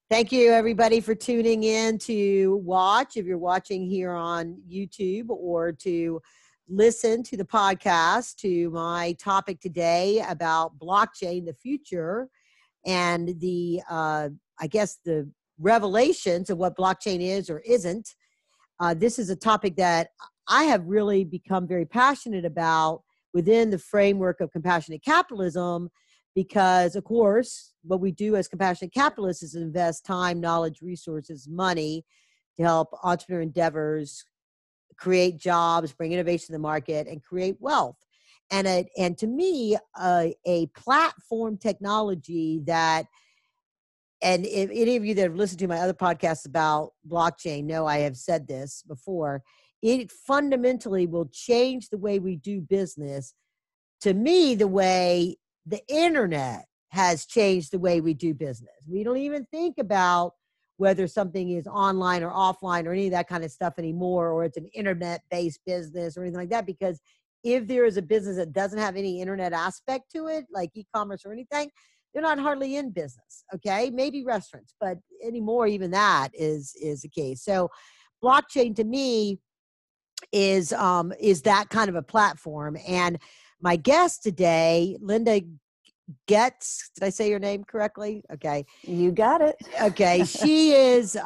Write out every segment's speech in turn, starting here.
Thank you, everybody, for tuning in to watch. If you're watching here on YouTube or to listen to the podcast, to my topic today about blockchain, the future, and I guess, the revelations of what blockchain is or isn't. This is a topic that I have really become very passionate about within the framework of compassionate capitalism, because, of course, what we do as compassionate capitalists is invest time, knowledge, resources, money to help entrepreneur endeavors create jobs, bring innovation to the market, and create wealth. And to me, a platform technology that, and if any of you that have listened to my other podcasts about blockchain know I have said this before, it fundamentally will change the way we do business. To me, the way the internet has changed the way we do business. We don't even think about whether something is online or offline or any of that kind of stuff anymore, or it's an internet-based business or anything like that, because if there is a business that doesn't have any internet aspect to it, like e-commerce or anything, they're not hardly in business, okay? Maybe restaurants, but anymore, even that is the case. So blockchain to me is that kind of a platform. And my guest today, Linda Goetze, did I say your name correctly? Okay. You got it. Okay. She is,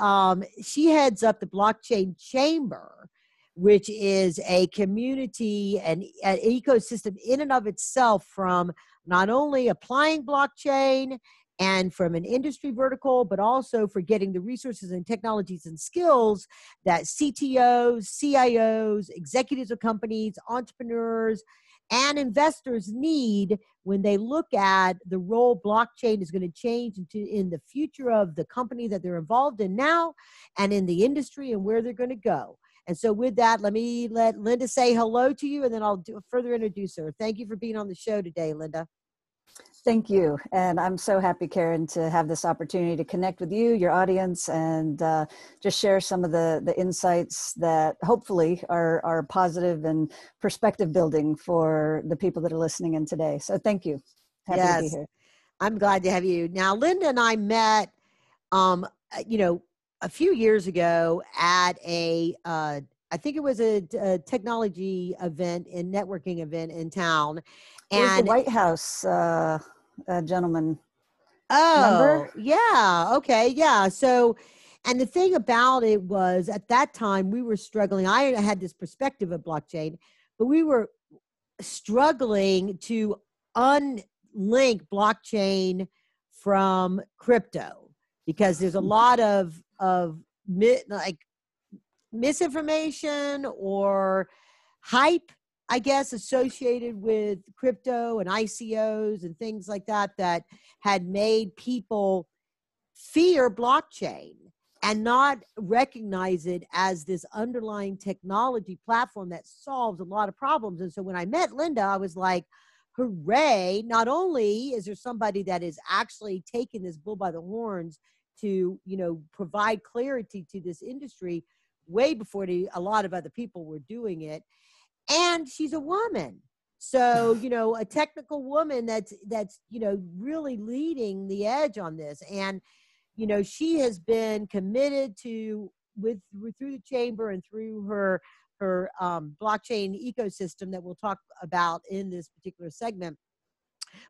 she heads up the Blockchain Chamber, which is a community and an ecosystem in and of itself, from not only applying blockchain and from an industry vertical, but also for getting the resources and technologies and skills that CTOs, CIOs, executives of companies, entrepreneurs, and investors need when they look at the role blockchain is going to change in the future of the company that they're involved in now, and in the industry and where they're going to go. And so with that, let Linda say hello to you, and then I'll further introduce her. Thank you for being on the show today, Linda. Thank you. And I'm so happy, Karen, to have this opportunity to connect with you, your audience, and just share some of the insights that hopefully are positive and perspective building for the people that are listening in today. So thank you. Happy to be here. I'm glad to have you. Now, Linda and I met, a few years ago at I think it was a technology event and networking event in town. It was the White House gentleman. Oh, remember? Yeah. Okay. Yeah. So, and the thing about it was, at that time we were struggling. I had this perspective of blockchain, but we were struggling to unlink blockchain from crypto, because there's a lot of misinformation or hype, I guess, associated with crypto and ICOs and things like that, that had made people fear blockchain and not recognize it as this underlying technology platform that solves a lot of problems. And so when I met Linda, I was like, hooray, not only is there somebody that is actually taking this bull by the horns to, provide clarity to this industry way before a lot of other people were doing it, and she's a woman. So, a technical woman that's really leading the edge on this. And, she has been committed to, through the chamber and through her blockchain ecosystem that we'll talk about in this particular segment,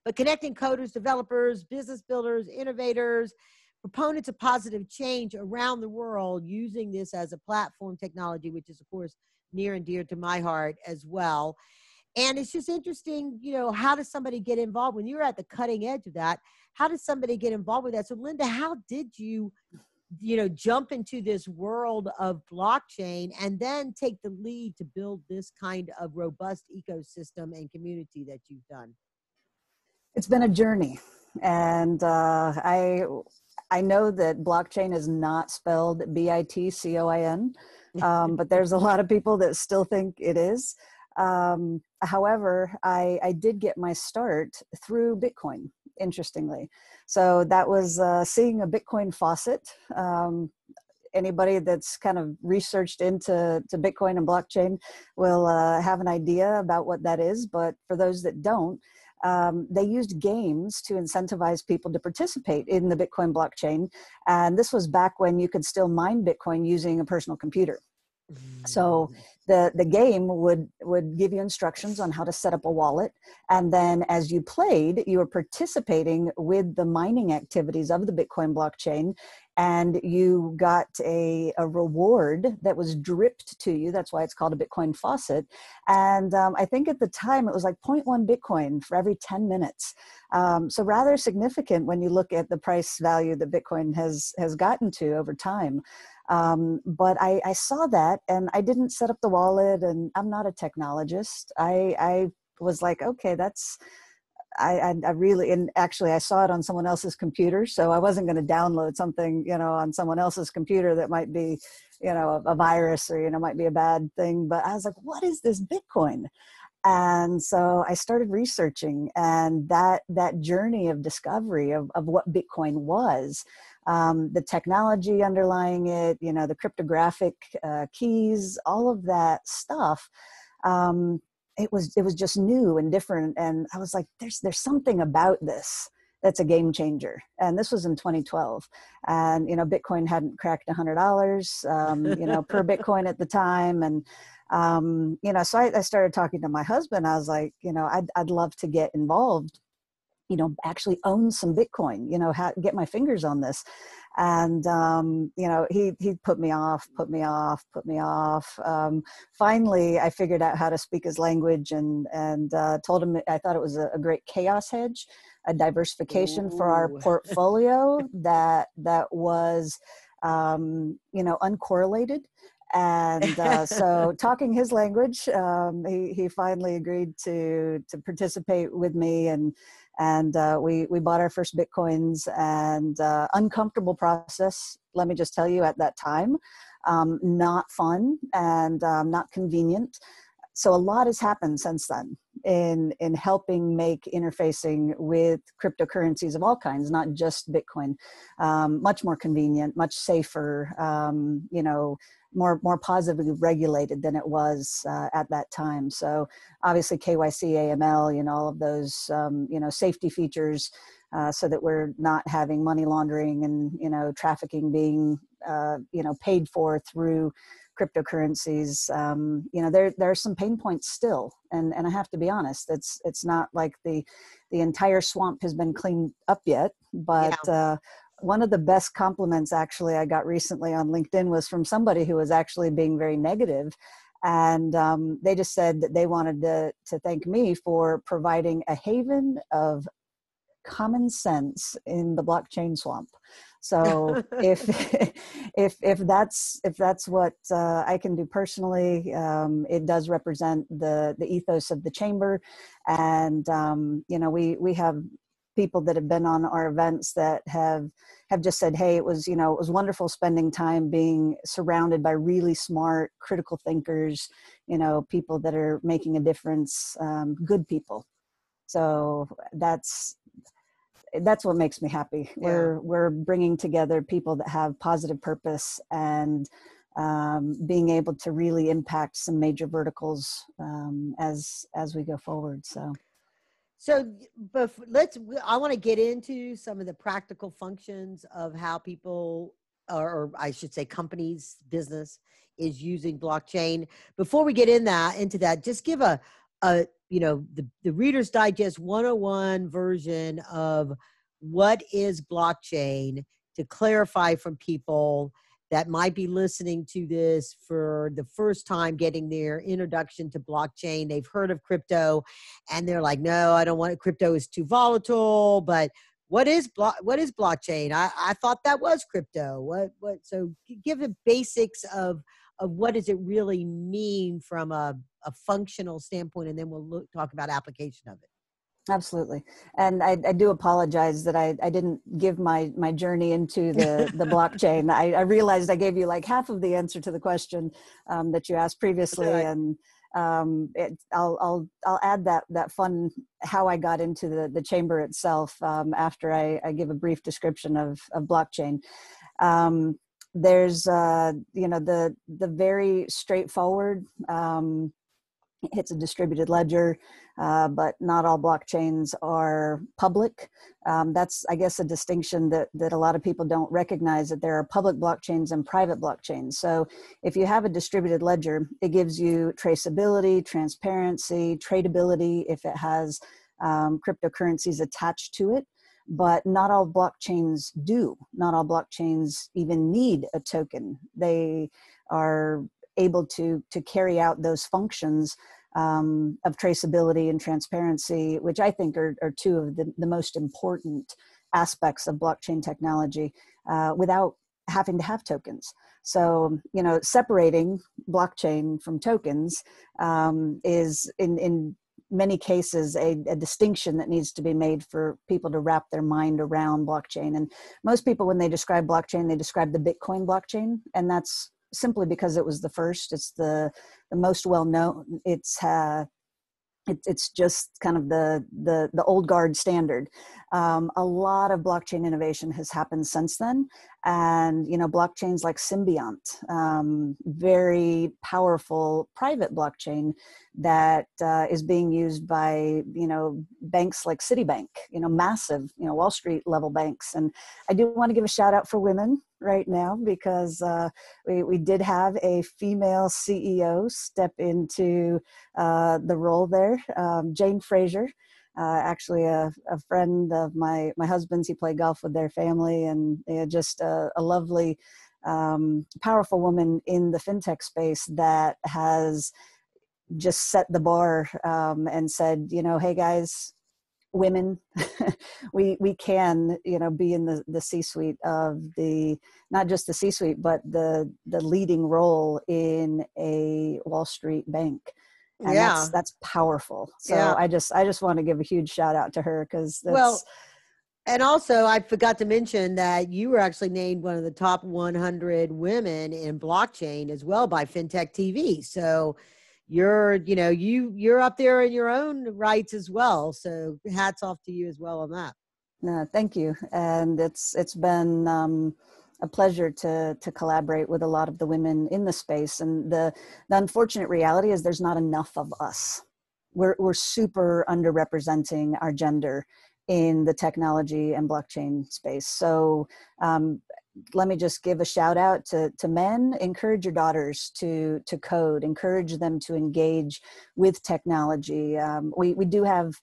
but connecting coders, developers, business builders, innovators, proponents of positive change around the world, using this as a platform technology, which is, of course, near and dear to my heart as well. And it's just interesting, how does somebody get involved when you're at the cutting edge of that? How does somebody get involved with that? So Linda, how did you, jump into this world of blockchain and then take the lead to build this kind of robust ecosystem and community that you've done? It's been a journey. And I know that blockchain is not spelled BITCOIN, but there's a lot of people that still think it is. However, I did get my start through Bitcoin, interestingly. So that was seeing a Bitcoin faucet. Anybody that's kind of researched into Bitcoin and blockchain will have an idea about what that is. But for those that don't, they used games to incentivize people to participate in the Bitcoin blockchain. And this was back when you could still mine Bitcoin using a personal computer. So the game would give you instructions on how to set up a wallet. And then as you played, you were participating with the mining activities of the Bitcoin blockchain. And you got a reward that was dripped to you. That's why it's called a Bitcoin Faucet. And I think at the time it was like 0.1 Bitcoin for every 10 minutes. So rather significant when you look at the price value that Bitcoin has gotten to over time. But I saw that and I didn't set up the wallet, and I'm not a technologist. I was like, okay, I really, and actually I saw it on someone else's computer. So I wasn't going to download something, on someone else's computer that might be, a virus or, might be a bad thing. But I was like, what is this Bitcoin? And so I started researching, and that journey of discovery of what Bitcoin was, the technology underlying it, the cryptographic keys, all of that stuff. It was just new and different. And I was like, there's something about this that's a game changer. And this was in 2012. And, Bitcoin hadn't cracked $100, per Bitcoin at the time. And, so I started talking to my husband. I was like, I'd love to get involved, actually own some Bitcoin, get my fingers on this. And, he put me off. Finally, I figured out how to speak his language and told him I thought it was a great chaos hedge, a diversification for our portfolio that was, uncorrelated. And so talking his language, he finally agreed to participate with me, and we bought our first Bitcoins, and uncomfortable process, let me just tell you, at that time, not fun and not convenient. So a lot has happened since then in helping make interfacing with cryptocurrencies of all kinds, not just Bitcoin, much more convenient, much safer, more positively regulated than it was at that time. So obviously KYC, AML, all of those, safety features, so that we're not having money laundering and, trafficking being, paid for through cryptocurrencies. There are some pain points still. And I have to be honest, it's not like the entire swamp has been cleaned up yet, but, one of the best compliments actually I got recently on LinkedIn was from somebody who was actually being very negative. And they just said that they wanted to thank me for providing a haven of common sense in the blockchain swamp. So if that's what I can do personally, it does represent the ethos of the chamber. And we have people that have been on our events that have just said, hey, it was wonderful spending time being surrounded by really smart, critical thinkers, people that are making a difference, good people. So that's what makes me happy. Yeah. We're bringing together people that have positive purpose and being able to really impact some major verticals as we go forward. So, but I want to get into some of the practical functions of how people, or I should say companies, business is using blockchain. Before we get into that, just give the Reader's Digest 101 version of what is blockchain, to clarify from people that might be listening to this for the first time, getting their introduction to blockchain. They've heard of crypto and they're like, no, I don't want it. Crypto is too volatile. But what is blockchain? I thought that was crypto. So give the basics of what does it really mean from a functional standpoint, and then we'll talk about application of it. Absolutely. And I do apologize that I didn't give my journey into the blockchain. I realized I gave you like half of the answer to the question that you asked previously. Right. And I'll add that fun, how I got into the chamber itself after I give a brief description of blockchain. There's, the very straightforward It's a distributed ledger, but not all blockchains are public. That's, I guess, a distinction that a lot of people don't recognize, that there are public blockchains and private blockchains. So if you have a distributed ledger, it gives you traceability, transparency, tradability if it has cryptocurrencies attached to it. But not all blockchains do. Not all blockchains even need a token. They are able to carry out those functions of traceability and transparency, which I think are two of the most important aspects of blockchain technology, without having to have tokens. So, you know, separating blockchain from tokens is in many cases a distinction that needs to be made for people to wrap their mind around blockchain. And most people, when they describe blockchain, they describe the Bitcoin blockchain, and that's simply because it was the first. It's the most well known. It's just kind of the old guard standard. A lot of blockchain innovation has happened since then, and you know, blockchains like Symbiont, very powerful private blockchain that is being used by, you know, banks like Citibank, you know, massive, you know, Wall Street level banks. And I do want to give a shout out for women right now, because we did have a female CEO step into the role there. Jane Fraser, actually a friend of my husband's. He played golf with their family, and just a lovely, powerful woman in the fintech space that has just set the bar and said, you know, hey guys, women, we can, you know, be in the C-suite of not just the C-suite, but the leading role in a Wall Street bank. And that's powerful. So I just want to give a huge shout out to her, because that's, well, and also I forgot to mention that you were actually named one of the top 100 women in blockchain as well by FinTech TV. So you're up there in your own rights as well. So hats off to you as well on that. No, thank you. And it's been a pleasure to collaborate with a lot of the women in the space. And the unfortunate reality is there's not enough of us. We're super underrepresenting our gender in the technology and blockchain space. So let me just give a shout out to men. Encourage your daughters to code, encourage them to engage with technology. We do have,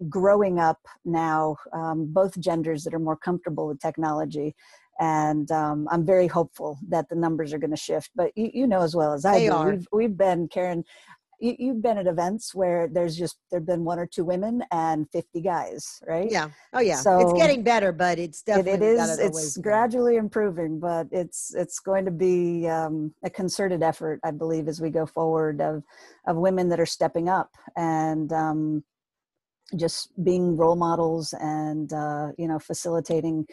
growing up now, both genders that are more comfortable with technology. And I'm very hopeful that the numbers are going to shift. But you know as well as I do, we've been, Karen, you've been at events where there've been one or two women and 50 guys, right? Yeah. Oh yeah. So it's getting better, but it's definitely it's gradually improving, but it's going to be a concerted effort, I believe, as we go forward, of women that are stepping up and just being role models and you know, facilitating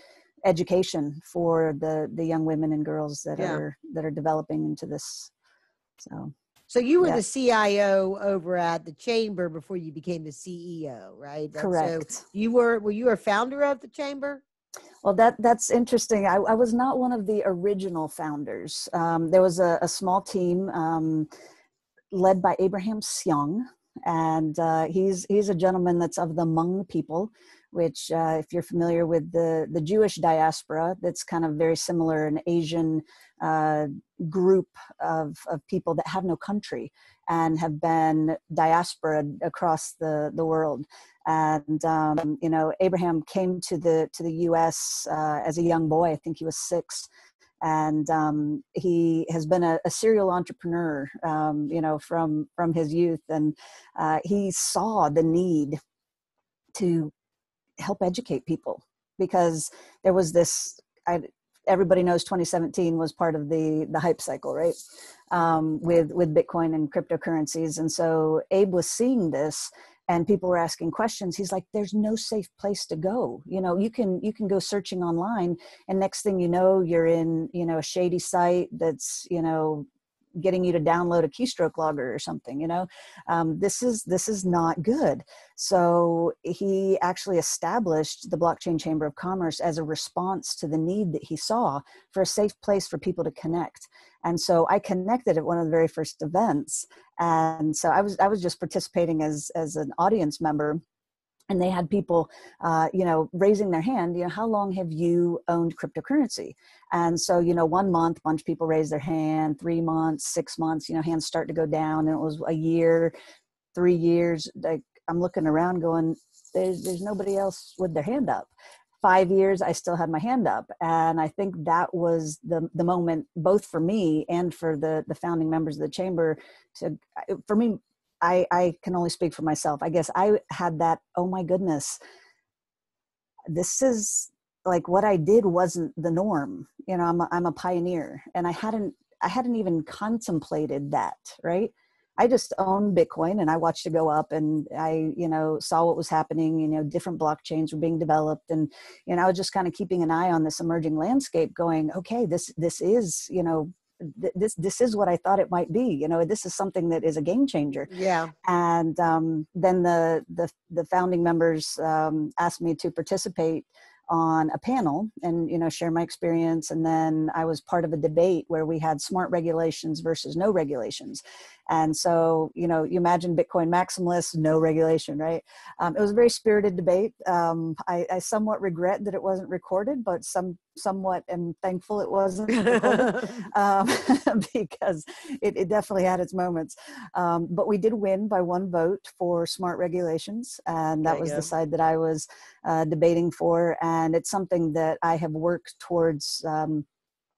education for the young women and girls that are developing into this. So you were the CIO over at the chamber before you became the CEO, right? Correct. So were you a founder of the chamber? Well, that's interesting. I was not one of the original founders. There was a small team led by Abraham Xiong, and he's a gentleman that's of the Hmong people, which if you're familiar with the Jewish diaspora, that's kind of very similar, an Asian group of people that have no country and have been diaspora across the world. And you know, Abraham came to the U.S. As a young boy. I think he was 6. And he has been a serial entrepreneur, you know, from his youth. And he saw the need to help educate people, because there was this, everybody knows 2017 was part of the hype cycle, right? With Bitcoin and cryptocurrencies. And so Abe was seeing this, and people were asking questions. He's like, there's no safe place to go. You know, you can go searching online, and next thing you know, you're in, you know, a shady site that's, you know, getting you to download a keystroke logger or something, you know. This is not good. So he actually established the Blockchain Chamber of Commerce as a response to the need that he saw for a safe place for people to connect. And so I connected at one of the very first events. And so I was just participating as an audience member. And they had people, raising their hand, how long have you owned cryptocurrency? And so, 1 month, a bunch of people raised their hand, 3 months, 6 months, hands start to go down. And it was a year, 3 years. Like, I'm looking around going, there's nobody else with their hand up. 5 years, I still had my hand up. And I think that was the moment, both for me and for the founding members of the chamber, for me, I can only speak for myself. I guess I had that, oh my goodness, this is like what I did wasn't the norm. I'm a pioneer, and I hadn't even contemplated that, right? I just owned Bitcoin and I watched it go up, and I, saw what was happening, different blockchains were being developed. And, I was just kind of keeping an eye on this emerging landscape going, okay, this is, this is what I thought it might be. This is something that is a game changer. Yeah. And then the founding members asked me to participate on a panel and, share my experience. And then I was part of a debate where we had smart regulations versus no regulations. And so, you imagine Bitcoin maximalists, no regulation, right? It was a very spirited debate. I somewhat regret that it wasn't recorded, but somewhat am thankful it wasn't recorded because it definitely had its moments. But we did win by one vote for smart regulations. And that was the side that I was debating for. And it's something that I have worked towards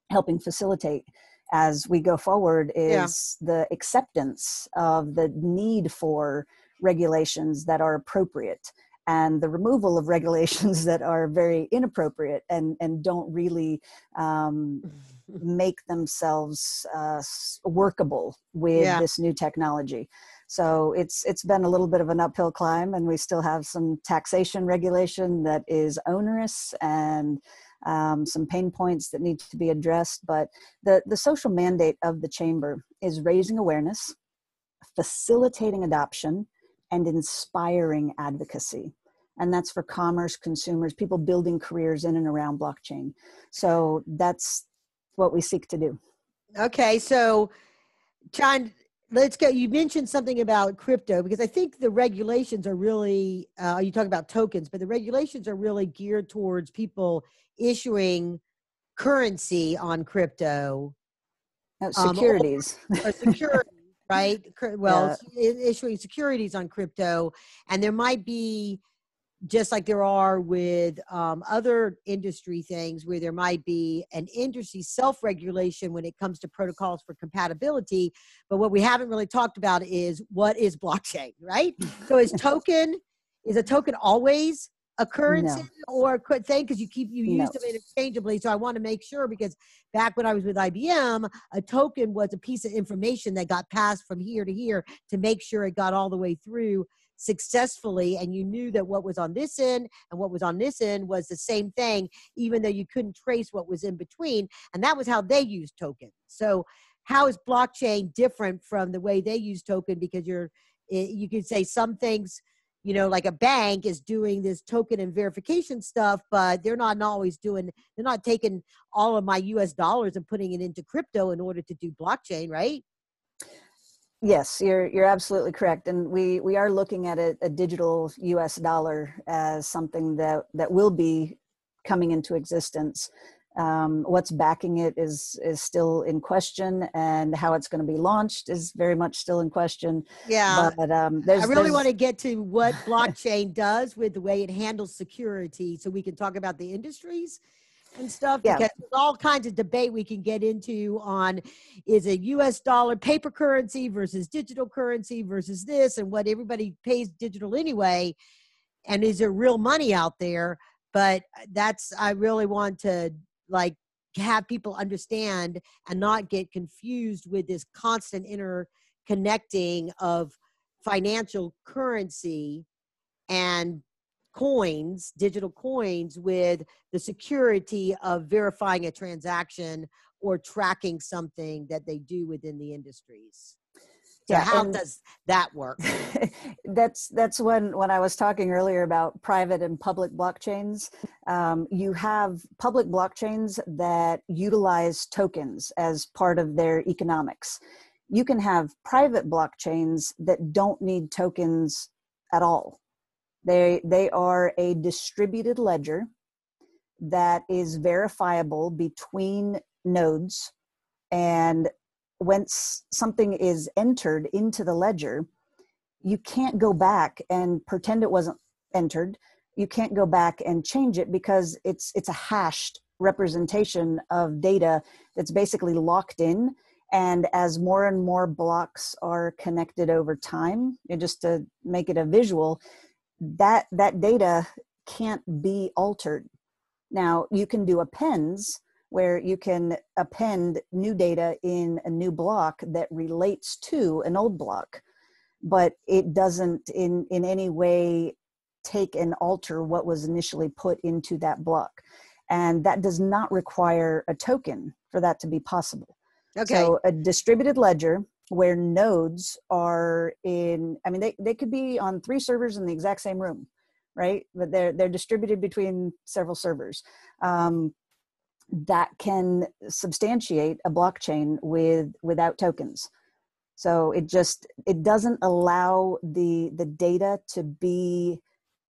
helping facilitate as we go forward is the acceptance of the need for regulations that are appropriate and the removal of regulations that are very inappropriate and don't really make themselves workable with this new technology. So it's been a little bit of an uphill climb, and we still have some taxation regulation that is onerous and some pain points that need to be addressed. But the social mandate of the chamber is raising awareness, facilitating adoption, and inspiring advocacy. And that's for commerce, consumers, people building careers in and around blockchain. So that's what we seek to do. Okay, so John, let's go. You mentioned something about crypto, because I think the regulations are really, you talk about tokens, but the regulations are really geared towards people issuing currency on crypto. Securities. Or securities, right? Well, issuing securities on crypto. And there might be, just like there are with other industry things, where there might be an industry self-regulation when it comes to protocols for compatibility. But what we haven't really talked about is, what is blockchain, right? So is a token always a currency or a good thing? Because you use them interchangeably. So I want to make sure, because back when I was with IBM, a token was a piece of information that got passed from here to here to make sure it got all the way through successfully, and you knew that what was on this end and what was on this end was the same thing, even though you couldn't trace what was in between. And that was how they used tokens. So how is blockchain different from the way they use token? Because you could say some things, like a bank is doing this token and verification stuff, but they're not taking all of my US dollars and putting it into crypto in order to do blockchain, right? Yes, you're absolutely correct. And we are looking at a digital US dollar as something that will be coming into existence. What's backing it is still in question, and how it's going to be launched is very much still in question. Yeah. But I really want to get to what blockchain does with the way it handles security, so we can talk about the industries and stuff, because there's all kinds of debate we can get into on, is a US dollar paper currency versus digital currency versus this, and what everybody pays digital anyway, and is there real money out there? But I really want to have people understand and not get confused with this constant interconnecting of financial currency and coins, digital coins, with the security of verifying a transaction or tracking something that they do within the industries. So Yeah, how and does that work? that's when I was talking earlier about private and public blockchains. You have public blockchains that utilize tokens as part of their economics. You can have private blockchains that don't need tokens at all. They are a distributed ledger that is verifiable between nodes, and once something is entered into the ledger, you can't go back and pretend it wasn't entered. You can't go back and change it because it's a hashed representation of data that's basically locked in. And as more and more blocks are connected over time, and just to make it a visual, that data can't be altered. Now, you can do appends, where you can append new data in a new block that relates to an old block, but it doesn't in any way take and alter what was initially put into that block. And that does not require a token for that to be possible. Okay. So a distributed ledger where nodes are in, I mean, they could be on 3 servers in the exact same room, right? But they're distributed between several servers. That can substantiate a blockchain without tokens. So it doesn't allow the data to be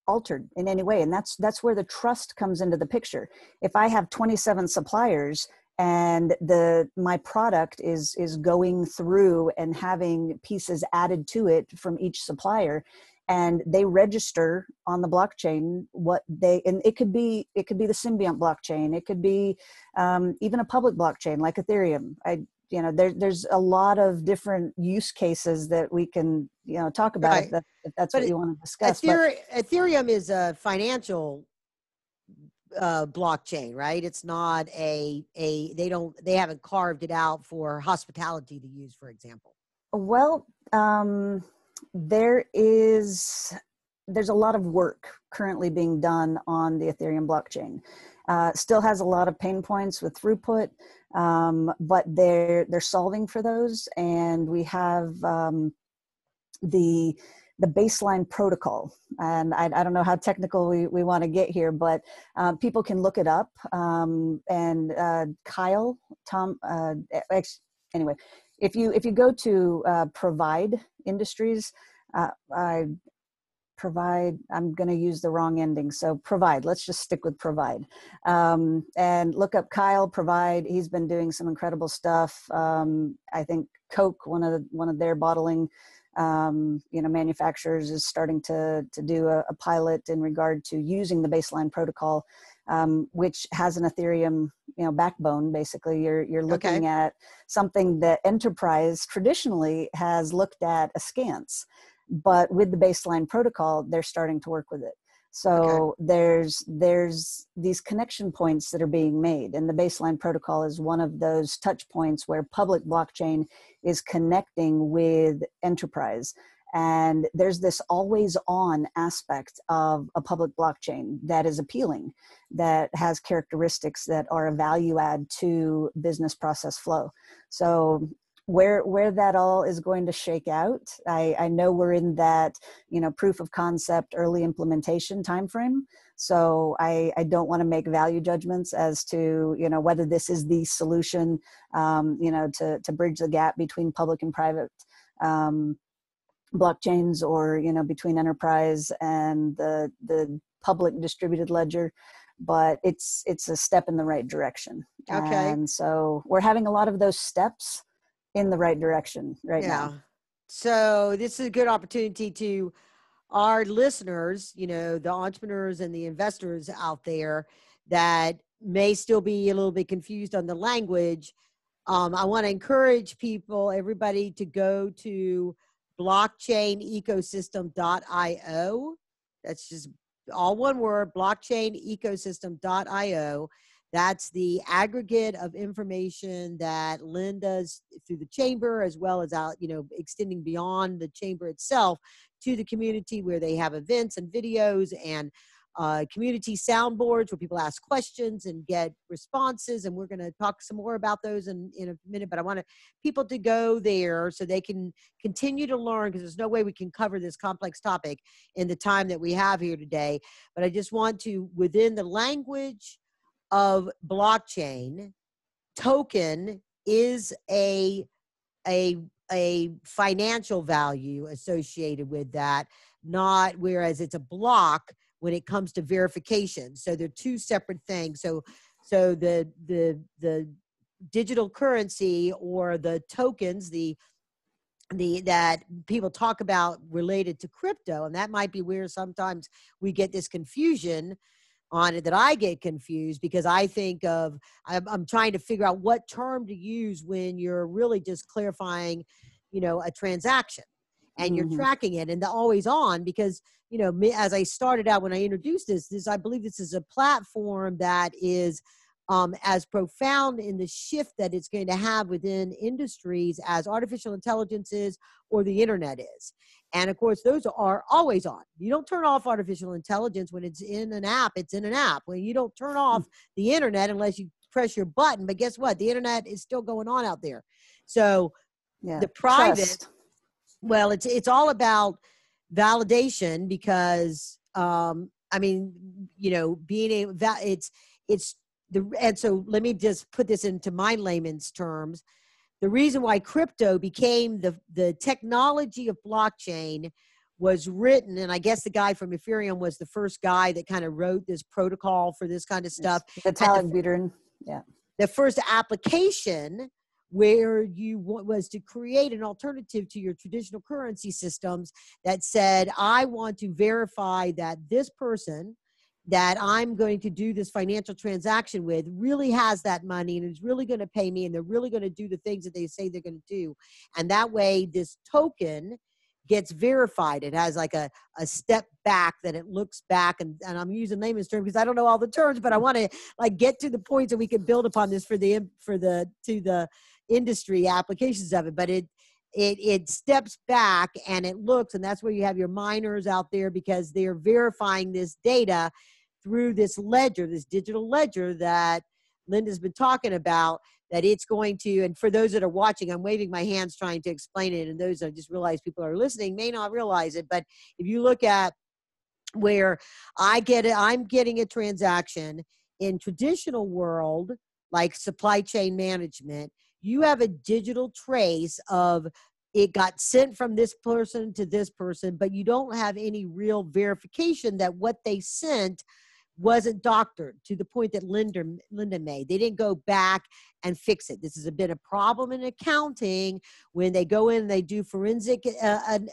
altered in any way. And that's where the trust comes into the picture. If I have 27 suppliers and my product is going through and having pieces added to it from each supplier, and they register on the blockchain and it could be the Symbiont blockchain, it could be even a public blockchain like Ethereum. There's a lot of different use cases that we can talk about, Right. if that's But what you want to discuss. Ethereum is a financial blockchain, right? It's not they haven't carved it out for hospitality to use, for example. Well, there's a lot of work currently being done on the Ethereum blockchain. Still has a lot of pain points with throughput, but they're solving for those. And we have the baseline protocol. And I don't know how technical we want to get here, but people can look it up. And Kyle, Tom, anyway, if you go to Provide Industries, I'm going to use the wrong ending. So Provide, let's just stick with Provide. And look up Kyle Provide. He's been doing some incredible stuff. I think Coke, one of their bottling manufacturers, is starting to do a pilot in regard to using the baseline protocol, which has an Ethereum backbone. Basically, you're looking at something that enterprise traditionally has looked at askance, but with the baseline protocol, they're starting to work with it. So there's these connection points that are being made, and the baseline protocol is one of those touch points where public blockchain is connecting with enterprise. And there's this always on aspect of a public blockchain that is appealing, that has characteristics that are a value add to business process flow. So where that all is going to shake out, I know we're in that proof of concept, early implementation timeframe. So I don't want to make value judgments as to whether this is the solution to bridge the gap between public and private blockchains, or between enterprise and the public distributed ledger. But it's a step in the right direction. And so we're having a lot of those steps in the right direction right now. So this is a good opportunity to our listeners, the entrepreneurs and the investors out there that may still be a little bit confused on the language. I want to encourage everybody to go to blockchainecosystem.io. That's just all one word, blockchainecosystem.io. That's the aggregate of information that Lynn does through the chamber, as well as out, extending beyond the chamber itself to the community, where they have events and videos and community soundboards where people ask questions and get responses. And we're going to talk some more about those in a minute. But I want people to go there so they can continue to learn, because there's no way we can cover this complex topic in the time that we have here today. But I just want to, within the language of blockchain, token is a financial value associated with that, not whereas it's a block when it comes to verification. So they're two separate things. So the digital currency or the tokens, the that people talk about related to crypto, and that might be where sometimes we get this confusion on it, that I get confused, because I think of, I'm trying to figure out what term to use when you're really just clarifying, a transaction and you're tracking it, and the always on, because, as I started out when I introduced this, I believe this is a platform that is as profound in the shift that it's going to have within industries as artificial intelligence is or the internet is. And of course, those are always on. You don't turn off artificial intelligence when it's in an app. It's in an app. When you don't turn off the internet unless you press your button. But guess what? The internet is still going on out there. So the private, trust. Well, it's all about validation, because and so let me just put this into my layman's terms. The reason why crypto became the technology of blockchain was written, and I guess the guy from Ethereum was the first guy that kind of wrote this protocol for this kind of stuff. Vitalik Buterin, yeah. The first application where was to create an alternative to your traditional currency systems that said, I want to verify that this person that I'm going to do this financial transaction with really has that money and is really going to pay me, and they're really going to do the things that they say they're going to do. And that way this token gets verified. It has like a step back, that it looks back, and I'm using layman's terms because I don't know all the terms, but I want to get to the point so we can build upon this to the industry applications of it. But it steps back and it looks, and that's where you have your miners out there, because they're verifying this data through this ledger, this digital ledger that Linda's been talking about, that it's going to, and for those that are watching, I'm waving my hands trying to explain it, and those I just realized people are listening may not realize it, but if you look at where I'm getting a transaction in traditional world, like supply chain management, you have a digital trace of it got sent from this person to this person, but you don't have any real verification that what they sent wasn't doctored to the point that Linda made. They didn't go back and fix it. This has been a problem in accounting when they go in and they do forensic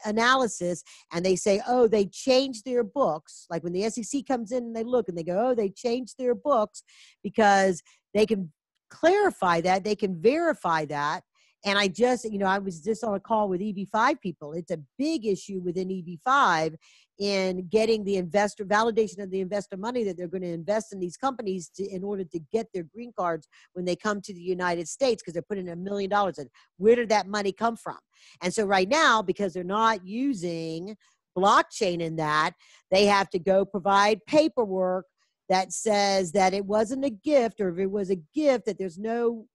analysis, and they say, oh, they changed their books. Like when the SEC comes in and they look and they go, oh, they changed their books, because they can clarify that, they can verify that. And I was just on a call with EB5 people. It's a big issue within EB5 in getting the investor validation of the investor money that they're going to invest in these companies in order to get their green cards when they come to the United States, because they're putting $1 million in. Where did that money come from? And so right now, because they're not using blockchain in that, they have to go provide paperwork that says that it wasn't a gift, or if it was a gift, that there's no,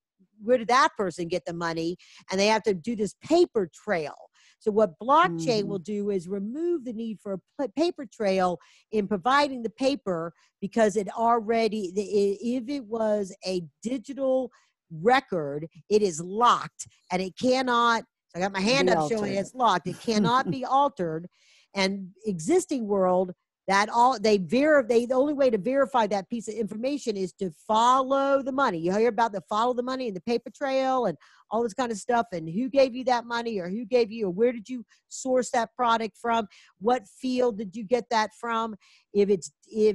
where did that person get the money? And they have to do this paper trail. So what blockchain will do is remove the need for a paper trail in providing the paper, because it already, if it was a digital record, it is locked and it cannot, so I got my hand up showing it's locked. It cannot be altered. And existing world, the only way to verify that piece of information is to follow the money. You hear about the follow the money and the paper trail and all this kind of stuff, and who gave you that money, or who gave you, or where did you source that product from? What field did you get that from? If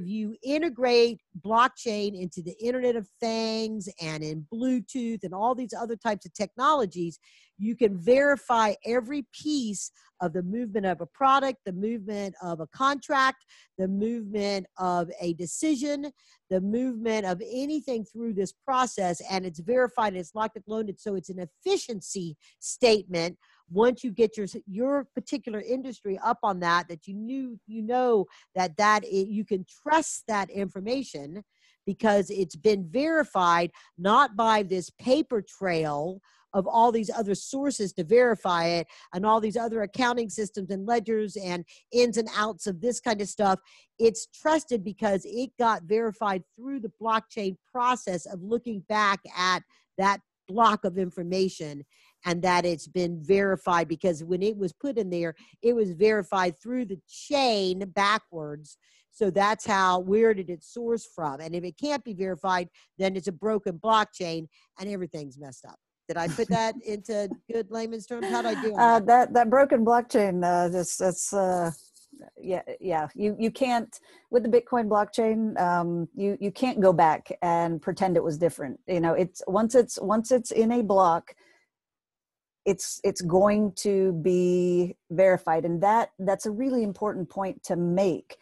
you integrate blockchain into the Internet of Things and in Bluetooth and all these other types of technologies, you can verify every piece of the movement of a product, the movement of a contract, the movement of a decision, the movement of anything through this process, and it's verified and it's locked and loaded. So it's an efficiency statement once you get your particular industry up on that you know that you can trust that information because it's been verified not by this paper trail of all these other sources to verify it and all these other accounting systems and ledgers and ins and outs of this kind of stuff. It's trusted because it got verified through the blockchain process of looking back at that block of information, and that it's been verified because when it was put in there, it was verified through the chain backwards. So that's where did it source from? And if it can't be verified, then it's a broken blockchain and everything's messed up. Did I put that into good layman's terms? How'd I do on that? That broken blockchain, you can't, with the Bitcoin blockchain, you can't go back and pretend it was different. You know, once it's in a block, it's going to be verified, and that's a really important point to make,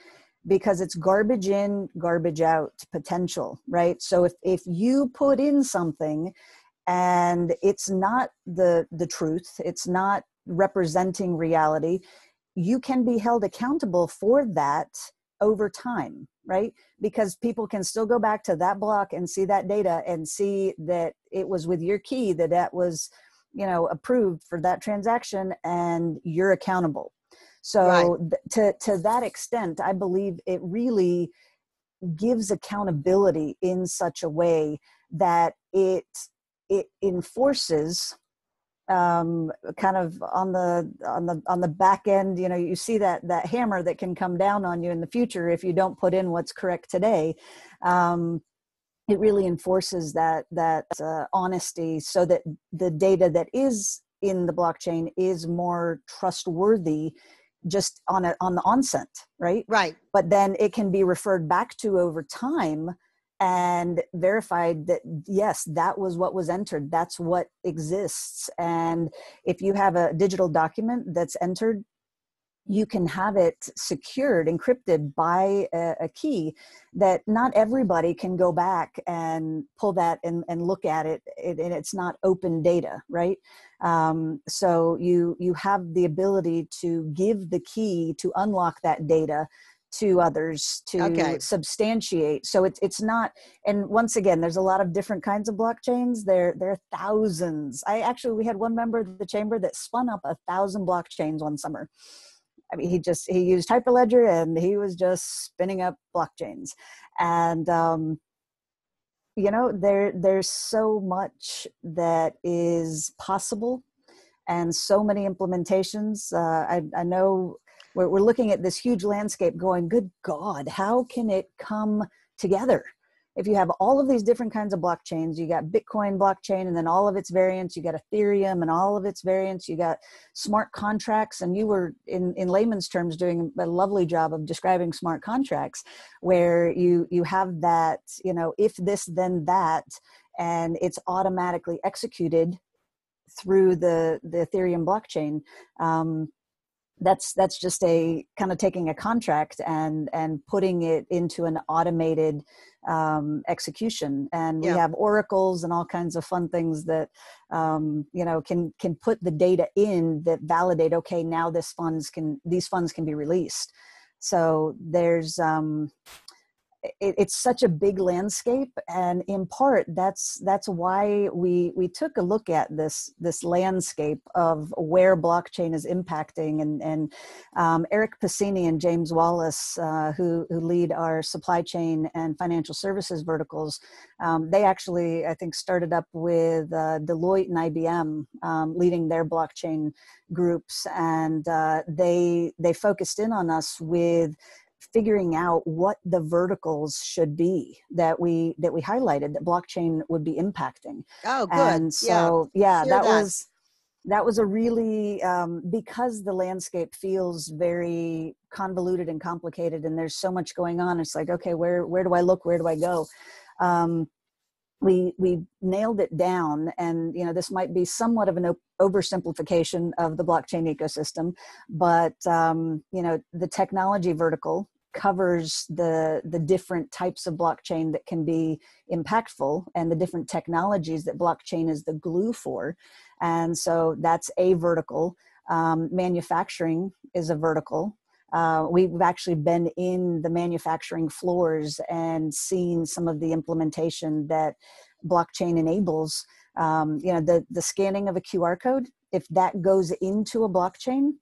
because it's garbage in, garbage out potential, right? So if you put in something and it's not the truth, it's not representing reality, you can be held accountable for that over time, right? Because people can still go back to that block and see that data and see that it was with your key that was, you know, approved for that transaction, and you're accountable. So right. To that extent, I believe it really gives accountability in such a way that it enforces kind of on the back end. You know, you see that hammer that can come down on you in the future if you don't put in what's correct today. It really enforces that honesty, so that the data that is in the blockchain is more trustworthy just on the onset, right? Right. But then it can be referred back to over time and verified that, yes, that was what was entered. That's what exists. And if you have a digital document that's entered, you can have it secured, encrypted by a key that not everybody can go back and pull that and look at it, and it's not open data, right? So you have the ability to give the key to unlock that data to others to substantiate. So it's not, and once again, there's a lot of different kinds of blockchains. There are thousands. We had one member of the chamber that spun up 1,000 blockchains one summer. I mean, he used Hyperledger and he was just spinning up blockchains. And, you know, there's so much that is possible and so many implementations. I know we're looking at this huge landscape going, good God, how can it come together? If you have all of these different kinds of blockchains, you got Bitcoin blockchain and then all of its variants, you got Ethereum and all of its variants, you got smart contracts, and you were in layman's terms doing a lovely job of describing smart contracts, where you have that, you know, if this then that, and it's automatically executed through the Ethereum blockchain. That's just a kind of taking a contract and putting it into an automated execution. And we have oracles and all kinds of fun things that you know, can put the data in that validate, okay, now these funds can be released. So there's it's such a big landscape, and in part that's why we took a look at this landscape of where blockchain is impacting, and Eric Piscini and James Wallace, who lead our supply chain and financial services verticals, they actually, I think, started up with Deloitte and IBM leading their blockchain groups, and they focused in on us with figuring out what the verticals should be that we highlighted that blockchain would be impacting. Oh, good. And so, that was a really, because the landscape feels very convoluted and complicated and there's so much going on, it's like, okay, where do I look? Where do I go? We nailed it down, and you know, this might be somewhat of an oversimplification of the blockchain ecosystem, but you know, the technology vertical covers the different types of blockchain that can be impactful and the different technologies that blockchain is the glue for. And so that's a vertical. Manufacturing is a vertical. We've actually been in the manufacturing floors and seen some of the implementation that blockchain enables. The scanning of a QR code, if that goes into a blockchain,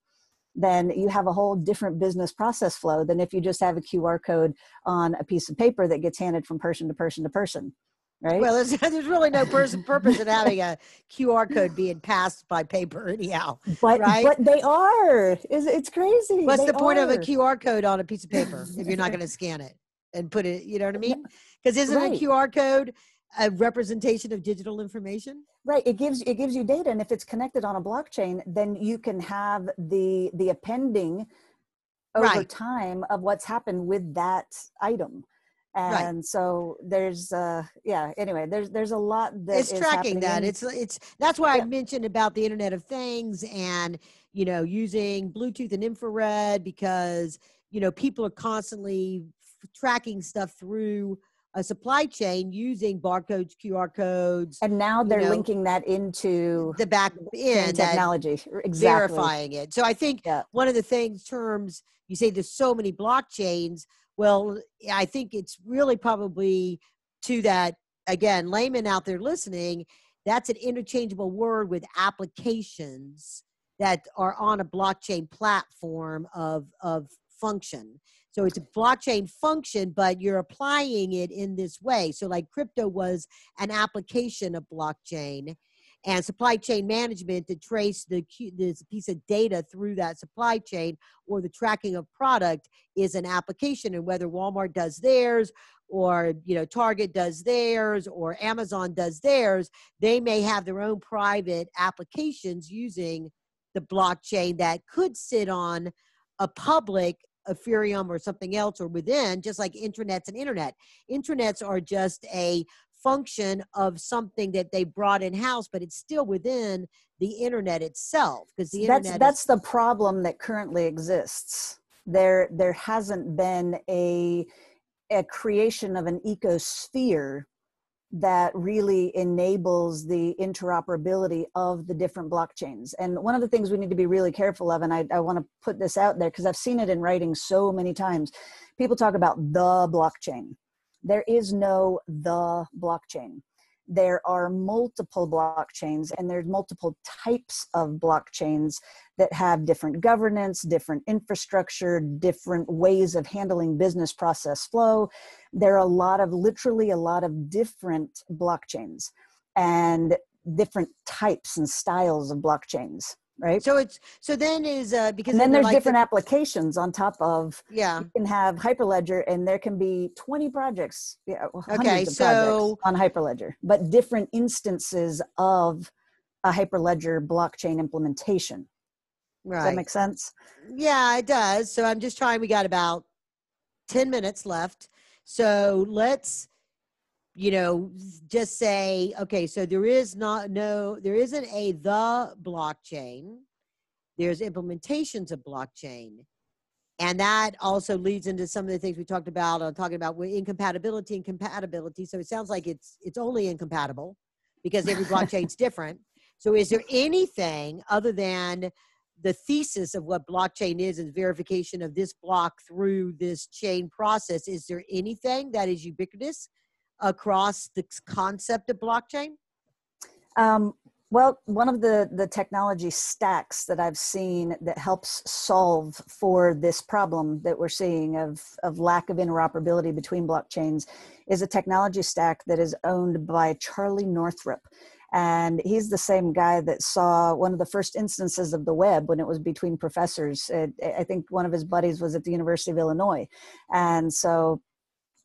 then you have a whole different business process flow than if you just have a QR code on a piece of paper that gets handed from person to person to person, right? Well, there's really no purpose in having a QR code being passed by paper anyhow, right? But they are. It's crazy. What's the point of a QR code on a piece of paper if you're not going to scan it and put it, you know what I mean? Because isn't a QR code a representation of digital information? Right. It gives you data, and if it's connected on a blockchain, then you can have the appending over time of what's happened with that item. And so there's anyway, there's a lot that it's tracking that. It's that's why I mentioned about the Internet of Things and, using Bluetooth and infrared, because, people are constantly tracking stuff through a supply chain using barcodes, QR codes. And now they're linking that into the back end technology, verifying it. So I think one of the terms you say, there's so many blockchains. Well, I think it's really probably to that, again, layman out there listening, that's an interchangeable word with applications that are on a blockchain platform of function. So it's a blockchain function, but you're applying it in this way. So like crypto was an application of blockchain, and supply chain management to trace this piece of data through that supply chain, or the tracking of product, is an application. And whether Walmart does theirs, or Target does theirs, or Amazon does theirs, they may have their own private applications using the blockchain that could sit on a public Ethereum or something else, or within, just like intranets and internet. Intranets are just a function of something that they brought in-house, but it's still within the internet itself, because the internet that's the problem that currently exists. There hasn't been a creation of an ecosphere that really enables the interoperability of the different blockchains. And one of the things we need to be really careful of, and I want to put this out there because I've seen it in writing so many times, people talk about the blockchain. There is no the blockchain. There are multiple blockchains, and there's multiple types of blockchains that have different governance, different infrastructure, different ways of handling business process flow. There are literally a lot of different blockchains and different types and styles of blockchains. Right. So then because then there's different applications on top of, you can have Hyperledger, and there can be 20 projects, hundreds of projects on Hyperledger, but different instances of a Hyperledger blockchain implementation. Right. Does that make sense? Yeah, it does. So I'm just trying, we got about 10 minutes left. So let's, just say, okay, so there isn't the blockchain. There's implementations of blockchain. And that also leads into some of the things we talked about, talking about incompatibility and compatibility. So it sounds like it's only incompatible because every blockchain's different. So is there anything other than the thesis of what blockchain is verification of this block through this chain process? Is there anything that is ubiquitous across the concept of blockchain? Well, one of the technology stacks that I've seen that helps solve for this problem that we're seeing of lack of interoperability between blockchains is a technology stack that is owned by Charlie Northrup. And he's the same guy that saw one of the first instances of the web when it was between professors. I think one of his buddies was at the University of Illinois. And so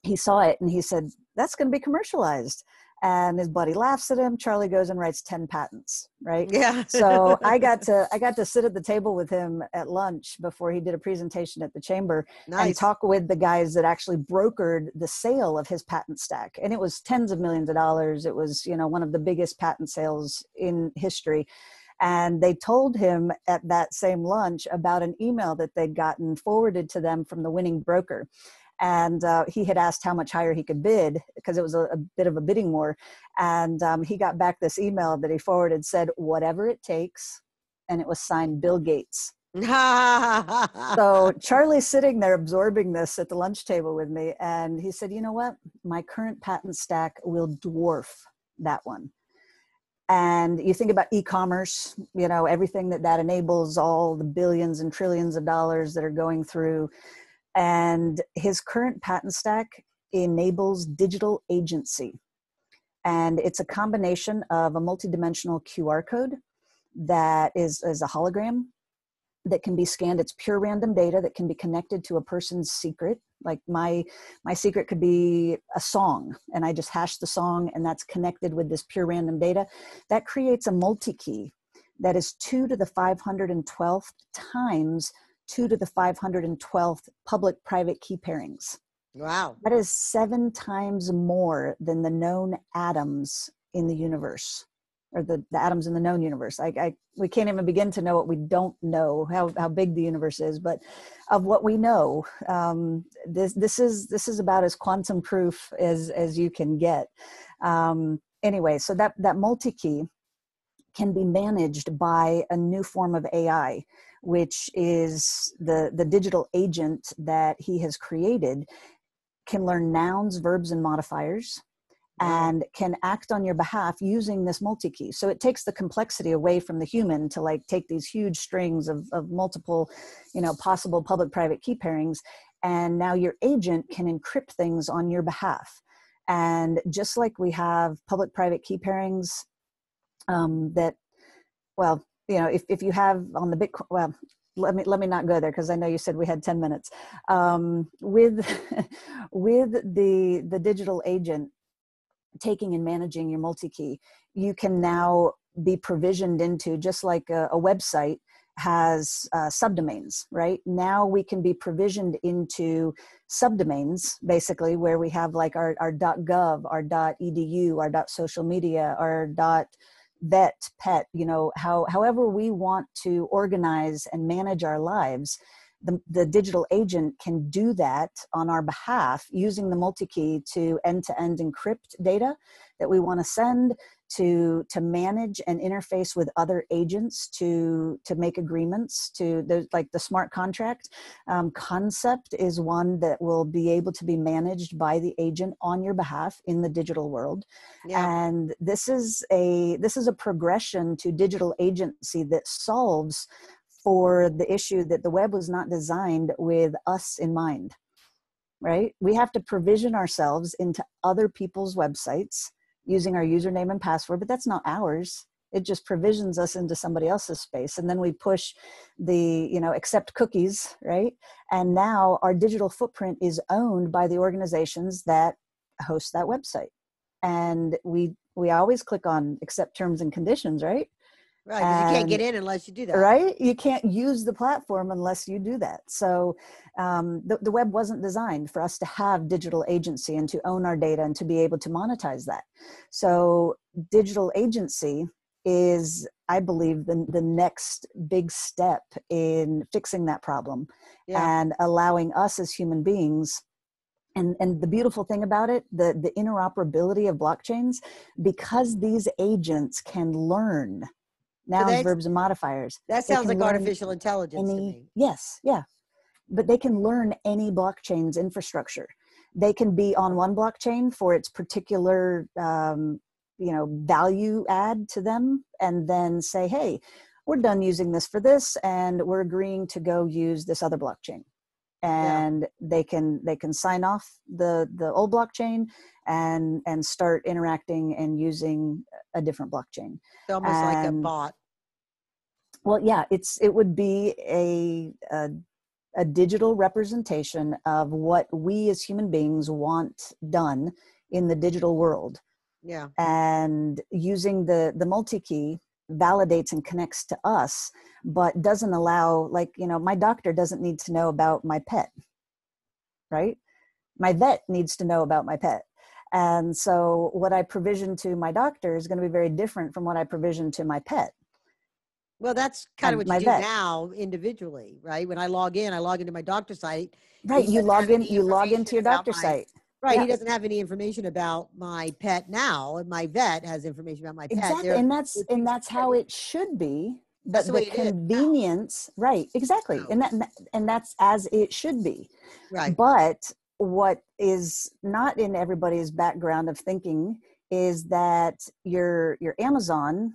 he saw it and he said, that's going to be commercialized. And his buddy laughs at him. Charlie goes and writes 10 patents, right? Yeah. So I got to sit at the table with him at lunch before he did a presentation at the chamber. Nice. And talk with the guys that actually brokered the sale of his patent stack. And it was tens of millions of dollars. It was, one of the biggest patent sales in history. And they told him at that same lunch about an email that they'd gotten forwarded to them from the winning broker. And he had asked how much higher he could bid because it was a bit of a bidding war. And he got back this email that he forwarded, said, "Whatever it takes." And it was signed Bill Gates. So Charlie's sitting there absorbing this at the lunch table with me. And he said, "You know what? My current patent stack will dwarf that one." And you think about e-commerce, you know, everything that enables, all the billions and trillions of dollars that are going through. And his current patent stack enables digital agency. And it's a combination of a multidimensional QR code that is a hologram that can be scanned. It's pure random data that can be connected to a person's secret. Like my secret could be a song, and I just hash the song, and that's connected with this pure random data. That creates a multi-key that is 2 to the 512th times 2 to the 512th public-private key pairings. Wow. That is 7 times more than the known atoms in the universe, or the atoms in the known universe. We can't even begin to know what we don't know, how big the universe is, but of what we know, this is about as quantum proof as you can get. Anyway, so that multi-key can be managed by a new form of AI, which is the digital agent that he has created, can learn nouns, verbs, and modifiers, and can act on your behalf using this multi-key. So it takes the complexity away from the human to like take these huge strings of multiple, you know, possible public-private key pairings. And now your agent can encrypt things on your behalf. And just like we have public-private key pairings that, well, you know, if you have on the Bitcoin, well, let me not go there because I know you said we had 10 minutes. With the digital agent taking and managing your multi-key, you can now be provisioned into, just like a website has subdomains, right? Now we can be provisioned into subdomains, basically, where we have like our .gov, our .edu, our .social media, our .vet, pet, you know, however we want to organize and manage our lives. The digital agent can do that on our behalf using the multi-key to end-to-end encrypt data that we want to send, to manage and interface with other agents, to make agreements, like the smart contract concept is one that will be able to be managed by the agent on your behalf in the digital world. Yeah. And this is a progression to digital agency that solves for the issue that the web was not designed with us in mind, right? We have to provision ourselves into other people's websites using our username and password, but that's not ours. It just provisions us into somebody else's space. And then we push the, you know, accept cookies, right? And now our digital footprint is owned by the organizations that host that website. And we always click on accept terms and conditions, right? Right, because you can't get in unless you do that. Right? You can't use the platform unless you do that. So the web wasn't designed for us to have digital agency and to own our data and to be able to monetize that. So digital agency is, I believe, the next big step in fixing that problem. Yeah. And allowing us as human beings. And the beautiful thing about it, the interoperability of blockchains, because these agents can learn nouns, verbs, and modifiers. That sounds like artificial intelligence to me. Yes, yeah. But they can learn any blockchain's infrastructure. They can be on one blockchain for its particular, value add to them, and then say, hey, we're done using this for this, and we're agreeing to go use this other blockchain. And they can sign off the old blockchain and start interacting and using a different blockchain. It's almost like a bot. Well, yeah, it would be a digital representation of what we as human beings want done in the digital world. Yeah. And using the multi-key validates and connects to us, but doesn't allow, like, you know, my doctor doesn't need to know about my pet, right? My vet needs to know about my pet. And so what I provision to my doctor is going to be very different from what I provision to my pet. Well, that's kind of what you my do vet. now individually, right? When I log into my doctor's site. Right. He You doesn't have log in, any you log information into your about doctor's my, site. right. Yeah. He doesn't have any information about my pet now. And my vet has information about my pet. Exactly. And They're that's how it should be. that's But the the way it is now. convenience, right, exactly. So, And that's as it should be. right. But what is not in everybody's background of thinking is that your Amazon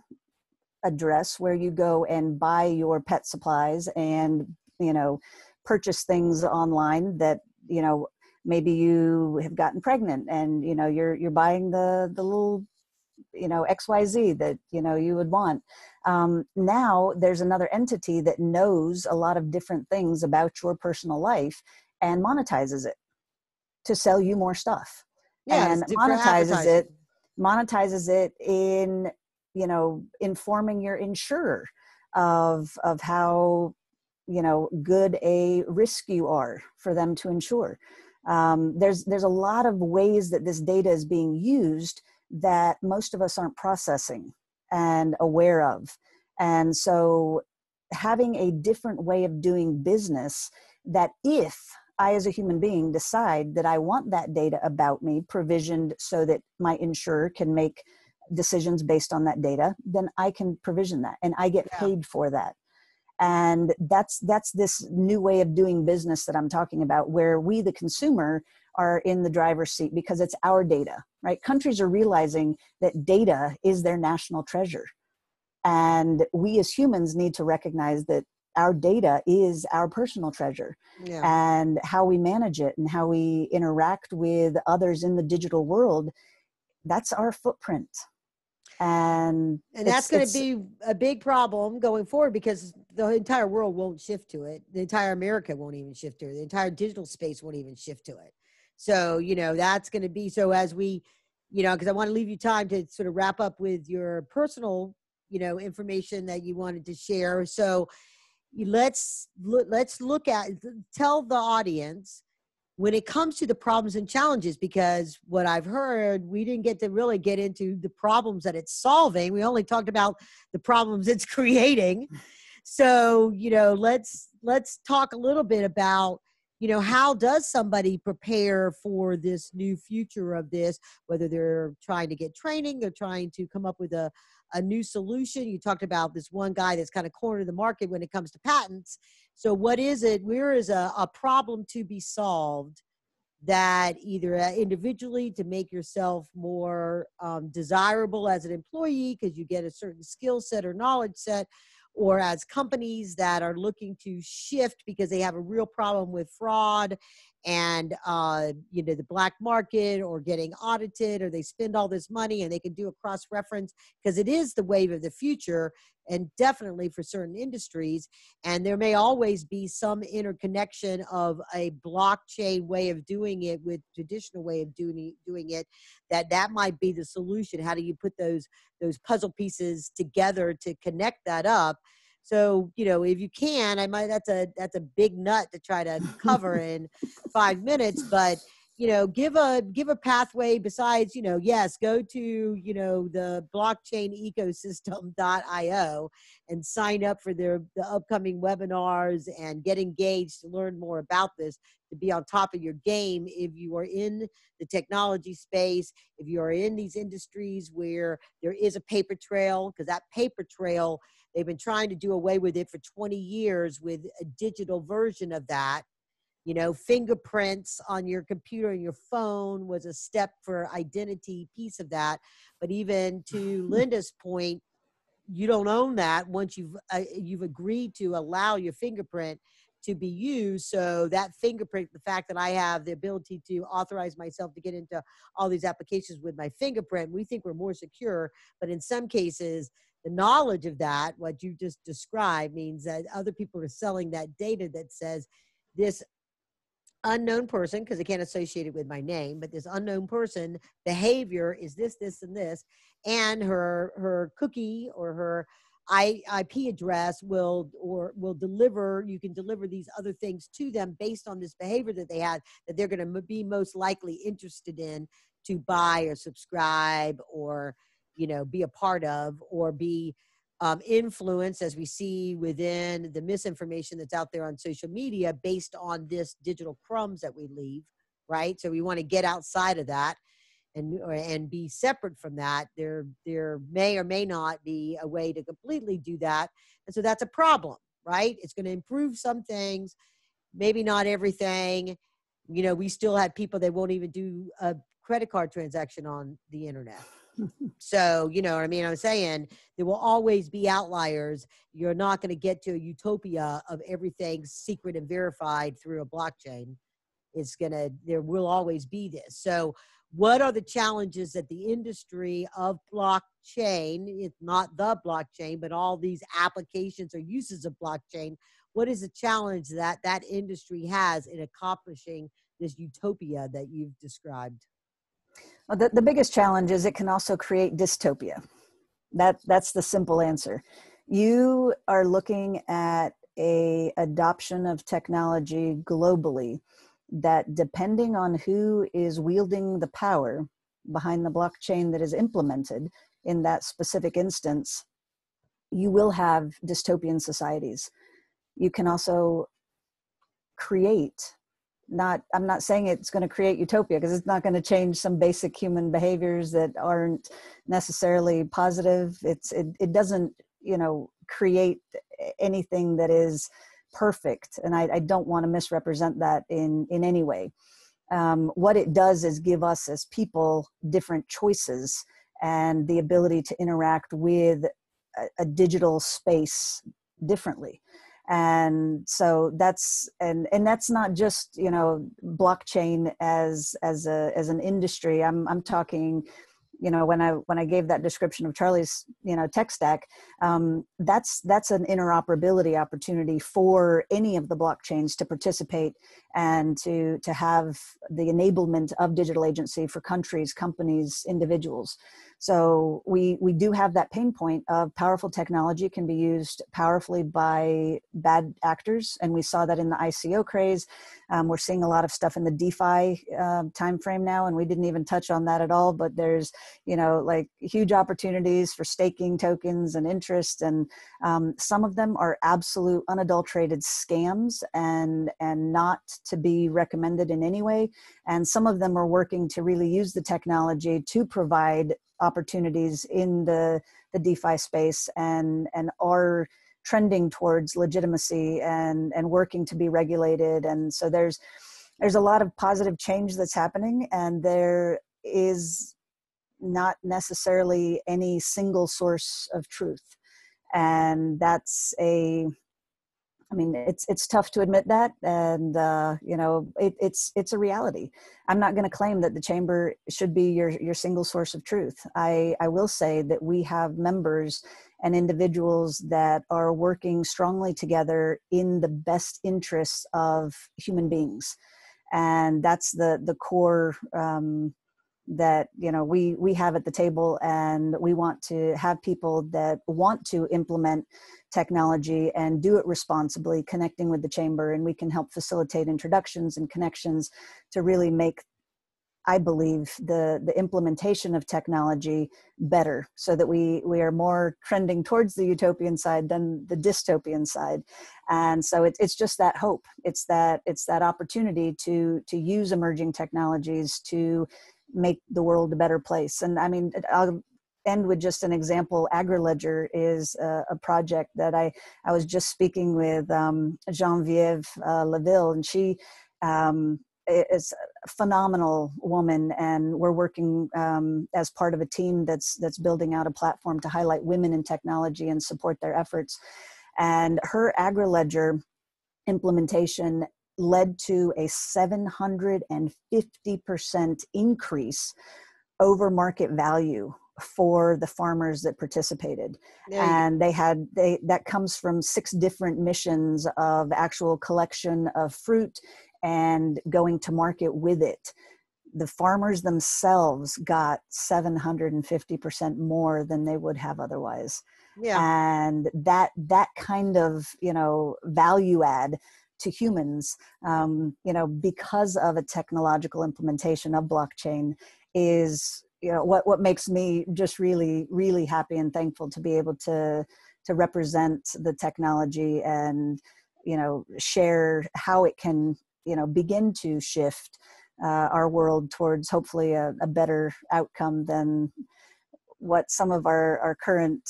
address where you go and buy your pet supplies and, you know, purchase things online that, you know, maybe you have gotten pregnant and, you know, you're buying the little, you know, XYZ that, you know, you would want. Now there's another entity that knows a lot of different things about your personal life and monetizes it to sell you more stuff, Yeah. and It's for advertising. monetizes it in, you know, informing your insurer of how, you know, good a risk you are for them to insure. There's a lot of ways that this data is being used that most of us aren't processing and aware of. And so having a different way of doing business, that if I, as a human being, decide that I want that data about me provisioned so that my insurer can make decisions based on that data, then I can provision that and I get Yeah. paid for that. And that's this new way of doing business that I'm talking about, where we, the consumer, are in the driver's seat because it's our data, right? Countries are realizing that data is their national treasure. And we as humans need to recognize that our data is our personal treasure. Yeah. And how we manage it and how we interact with others in the digital world, that's our footprint. And that's going to be a big problem going forward because the entire world won't shift to it. The entire America won't even shift to it. The entire digital space won't even shift to it. So, you know, that's going to be, so as we, you know, because I want to leave you time to sort of wrap up with your personal, you know, information that you wanted to share. So let's look at, tell the audience when it comes to the problems and challenges, because what I've heard, we didn't get to really get into the problems that it's solving. We only talked about the problems it's creating. So, you know, let's talk a little bit about, you know, how does somebody prepare for this new future of this, whether they're trying to get training, they're trying to come up with a new solution. You talked about this one guy that's kind of cornered the market when it comes to patents. So what is it? Where is a problem to be solved that either individually to make yourself more desirable as an employee because you get a certain skill set or knowledge set, or as companies that are looking to shift because they have a real problem with fraud and you know, the black market or getting audited, or they spend all this money and they can do a cross reference because it is the wave of the future, and definitely for certain industries. And there may always be some interconnection of a blockchain way of doing it with traditional way of doing it, that might be the solution. How do you put those puzzle pieces together to connect that up? So, you know, if you can, that's a big nut to try to cover in 5 minutes, but you know, give a pathway besides, you know, yes, go to, you know, the blockchainecosystem.io and sign up for the upcoming webinars and get engaged to learn more about this, to be on top of your game. If you are in the technology space, if you are in these industries where there is a paper trail, because that paper trail, they've been trying to do away with it for 20 years with a digital version of that. You know, fingerprints on your computer and your phone was a step for identity piece of that. But even to Linda's point, you don't own that once you've agreed to allow your fingerprint to be used. So that fingerprint, the fact that I have the ability to authorize myself to get into all these applications with my fingerprint, we think we're more secure. But in some cases, the knowledge of that, what you just described, means that other people are selling that data that says this unknown person, because I can't associate it with my name, but this unknown person behavior is this, this, and this, and her cookie or her IP address will deliver. You can deliver these other things to them based on this behavior that they had, that they're going to be most likely interested in to buy or subscribe or, you know, be a part of or be influence, as we see within the misinformation that's out there on social media based on this digital crumbs that we leave, right? So we want to get outside of that and be separate from that. There may or may not be a way to completely do that. And so that's a problem, right? It's going to improve some things, maybe not everything. You know, we still have people that won't even do a credit card transaction on the internet. So, you know what I mean? I'm saying there will always be outliers. You're not going to get to a utopia of everything secret and verified through a blockchain. There will always be this. So what are the challenges that the industry of blockchain, it's not the blockchain, but all these applications or uses of blockchain, what is the challenge that that industry has in accomplishing this utopia that you've described? Well, the biggest challenge is it can also create dystopia. That's the simple answer. You are looking at a adoption of technology globally that, depending on who is wielding the power behind the blockchain that is implemented in that specific instance, you will have dystopian societies. You can also create, I'm not saying it's going to create utopia, because it's not going to change some basic human behaviors that aren't necessarily positive. It doesn't, you know, create anything that is perfect. And I don't want to misrepresent that in any way. What it does is give us as people different choices and the ability to interact with a digital space differently. And so that's not just, you know, blockchain as an industry. I'm talking, you know, when I gave that description of Charlie's, you know, tech stack, that's an interoperability opportunity for any of the blockchains to participate and to have the enablement of digital agency for countries, companies, individuals. So we do have that pain point of powerful technology can be used powerfully by bad actors. And we saw that in the ICO craze. We're seeing a lot of stuff in the DeFi timeframe now, and we didn't even touch on that at all. But there's, you know, like huge opportunities for staking tokens and interest. And some of them are absolute unadulterated scams and not to be recommended in any way. And some of them are working to really use the technology to provide opportunities in the DeFi space and are trending towards legitimacy and working to be regulated. And so there's a lot of positive change that's happening, and there is not necessarily any single source of truth. And that's it's tough to admit that. And, you know, it's a reality. I'm not going to claim that the chamber should be your single source of truth. I will say that we have members and individuals that are working strongly together in the best interests of human beings. And that's the core, that, you know, we have at the table, and we want to have people that want to implement technology and do it responsibly, connecting with the chamber, and we can help facilitate introductions and connections to really make, I believe, the implementation of technology better, so that we are more trending towards the utopian side than the dystopian side. And so it's just that hope. It's that opportunity to use emerging technologies to make the world a better place. And I mean, I'll end with just an example. Agriledger is a project that I was just speaking with Geneviève Laville, and she is a phenomenal woman, and we're working as part of a team that's building out a platform to highlight women in technology and support their efforts. And her Agriledger implementation led to a 750% increase over market value for the farmers that participated. And that comes from 6 different missions of actual collection of fruit and going to market with it. The farmers themselves got 750% more than they would have otherwise. Yeah. And that kind of, you know, value add to humans, you know, because of a technological implementation of blockchain is what makes me just really, really happy and thankful to be able to represent the technology and, share how it can, begin to shift our world towards hopefully a better outcome than what some of our current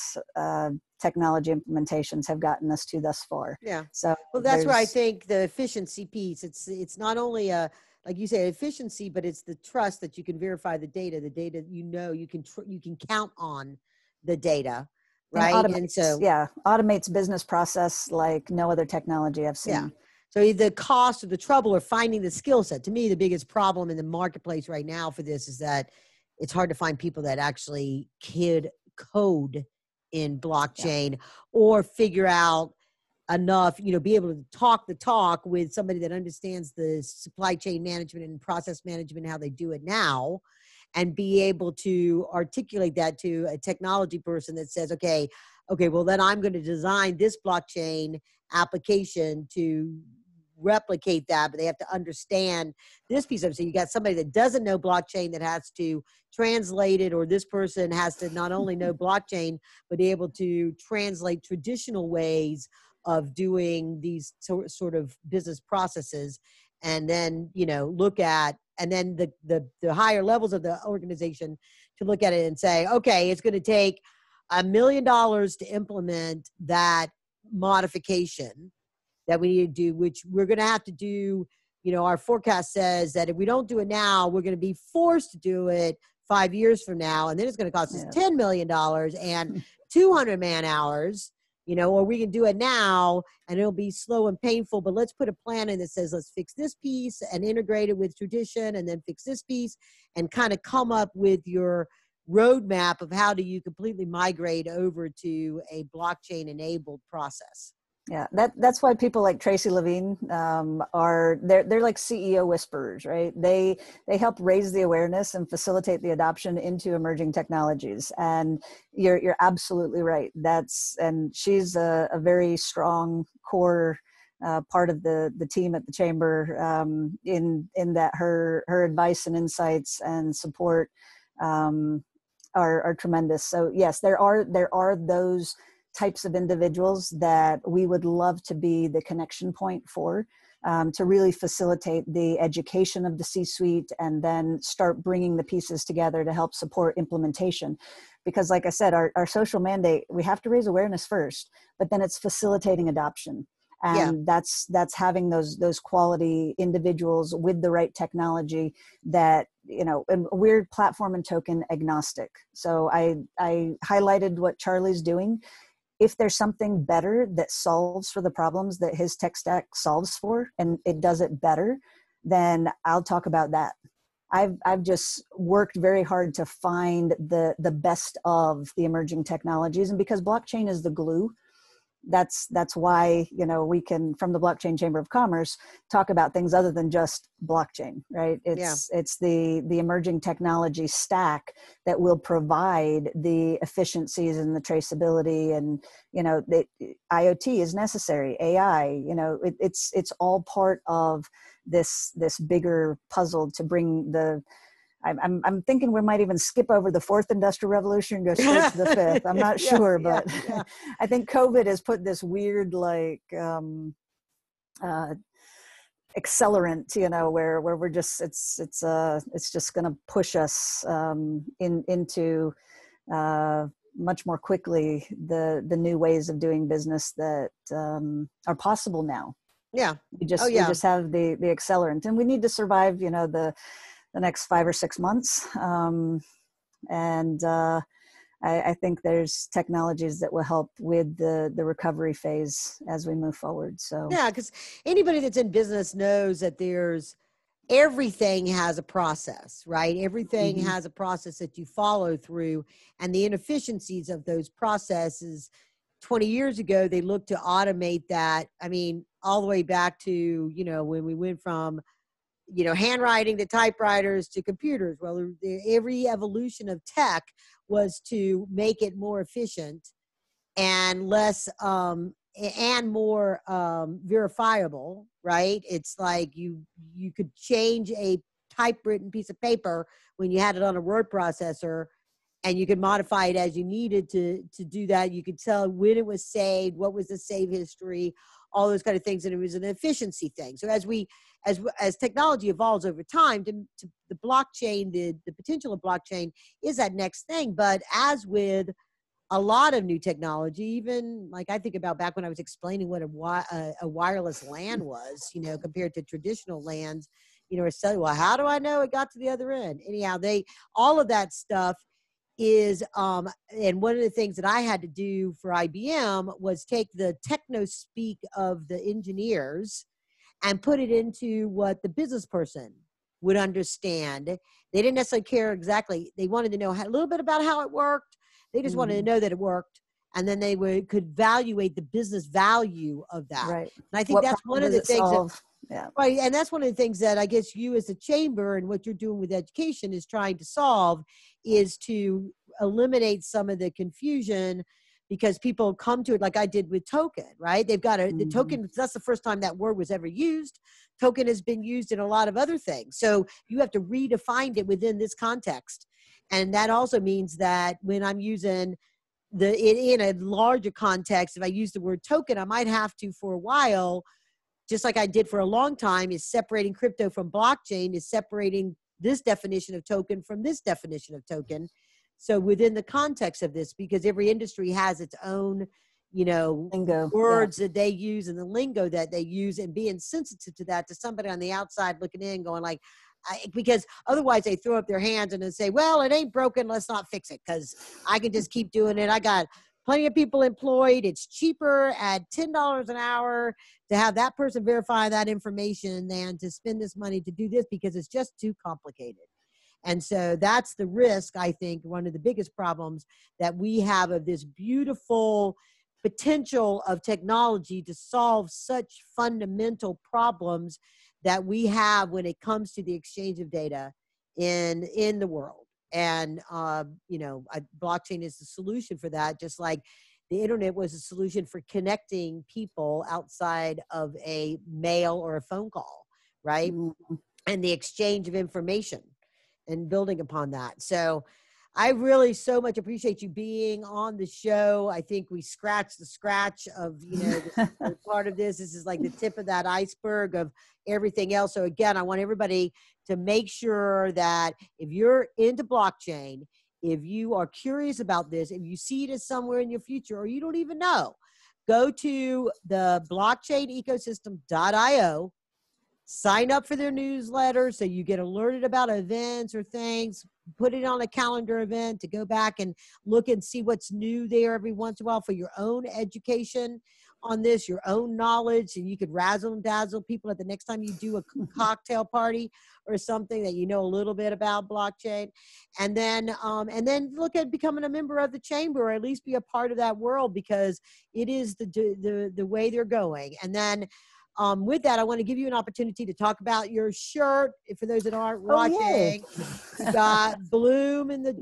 technology implementations have gotten us to thus far. Yeah. So well, that's where I think the efficiency piece, it's not only like you say, efficiency, but it's the trust that you can verify the data, you can count on the data, right? And so, automates business process like no other technology I've seen. Yeah. So the cost or the trouble or finding the skill set, to me, the biggest problem in the marketplace right now for this is that it's hard to find people that actually could code in blockchain or figure out enough, be able to talk the talk with somebody that understands the supply chain management and process management, how they do it now, and be able to articulate that to a technology person that says, okay, well, then I'm going to design this blockchain application to replicate that, but they have to understand this piece of it. So you got somebody that doesn't know blockchain that has to translate it, or this person has to not only know blockchain, but be able to translate traditional ways of doing these sort of business processes, and then, look at, and then the higher levels of the organization to look at it and say, okay, it's going to take $1 million to implement that modification that we need to do, which we're going to have to do. Our forecast says that if we don't do it now, we're going to be forced to do it 5 years from now. And then it's going to cost us $10 million and 200 man hours, or we can do it now and it'll be slow and painful, but let's put a plan in that says, let's fix this piece and integrate it with tradition, and then fix this piece and kind of come up with your roadmap of how do you completely migrate over to a blockchain enabled process. Yeah, that's why people like Tracy Levine they're like CEO whisperers, right? They help raise the awareness and facilitate the adoption into emerging technologies. And you're absolutely right. And she's a very strong core part of the team at the chamber, in that her advice and insights and support are tremendous. So yes, there are those types of individuals that we would love to be the connection point for, to really facilitate the education of the C-suite and then start bringing the pieces together to help support implementation. Because like I said, our social mandate, we have to raise awareness first, but then it's facilitating adoption. And that's having those quality individuals with the right technology that, and we're platform and token agnostic. So I highlighted what Charlie's doing. If there's something better that solves for the problems that his tech stack solves for, and it does it better, then I'll talk about that. I've just worked very hard to find the best of the emerging technologies. And because blockchain is the glue, that's why, we can, from the Blockchain Chamber of Commerce, talk about things other than just blockchain, right? It's the emerging technology stack that will provide the efficiencies and the traceability, and IoT is necessary, AI, it's all part of this bigger puzzle to bring the. I'm thinking we might even skip over the fourth industrial revolution and go straight to the fifth. I'm not sure, but I think COVID has put this weird accelerant, where we're just it's just going to push us into much more quickly the new ways of doing business that are possible now. Yeah, we just have the accelerant, and we need to survive. The next 5 or 6 months. I think there's technologies that will help with the recovery phase as we move forward. So because anybody that's in business knows that everything has a process, right? Everything has a process that you follow through, and the inefficiencies of those processes. 20 years ago, they looked to automate that. I mean, all the way back to, when we went from handwriting to typewriters to computers. Well, every evolution of tech was to make it more efficient and less and more verifiable, right? It's like you could change a typewritten piece of paper when you had it on a word processor, and you could modify it as you needed to do that. You could tell when it was saved, what was the save history, all those kind of things, and it was an efficiency thing. So as technology evolves over time, to the blockchain, the potential of blockchain is that next thing. But as with a lot of new technology, even like I think about back when I was explaining what a wireless LAN was, compared to traditional LANs, or well, how do I know it got to the other end? Anyhow, all of that stuff is, and one of the things that I had to do for IBM was take the techno speak of the engineers and put it into what the business person would understand. They didn't necessarily care exactly. They wanted to know a little bit about how it worked. They just wanted to know that it worked. And then they could evaluate the business value of that. Right. And I think that's one of the things right. And that's one of the things that I guess you as a chamber and what you're doing with education is trying to solve, is to eliminate some of the confusion, because people come to it like I did with token, right? They've got the token, that's the first time that word was ever used. Token has been used in a lot of other things. So you have to redefine it within this context. And that also means that when I'm using in a larger context, if I use the word token, I might have to, for a while, just like I did for a long time, is separating crypto from blockchain, is separating this definition of token from this definition of token. So within the context of this, because every industry has its own, lingo, words that they use and the lingo that they use, and being sensitive to that, to somebody on the outside looking in going like, because otherwise they throw up their hands and then say, well, it ain't broken, let's not fix it, because I can just keep doing it. I got plenty of people employed. It's cheaper at $10 an hour to have that person verify that information than to spend this money to do this, because it's just too complicated. And so that's the risk, I think, one of the biggest problems that we have of this beautiful potential of technology to solve such fundamental problems that we have when it comes to the exchange of data in the world. And, blockchain is the solution for that, just like the internet was a solution for connecting people outside of a mail or a phone call, right? And the exchange of information and building upon that. So I really so much appreciate you being on the show. I think we scratched the scratch of, the part of this. This is like the tip of that iceberg of everything else. So again, I want everybody to make sure that if you're into blockchain, if you are curious about this, if you see it as somewhere in your future, or you don't even know, go to the blockchainecosystem.io, sign up for their newsletter so you get alerted about events or things. Put it on a calendar event to go back and look and see what's new there every once in a while for your own education on this, your own knowledge, and you could razzle and dazzle people at the next time you do a cocktail party or something, that you know a little bit about blockchain. And then look at becoming a member of the chamber, or at least be a part of that world, because it is the way they're going. And then with that, I want to give you an opportunity to talk about your shirt. For those that aren't watching, you got Bloom in the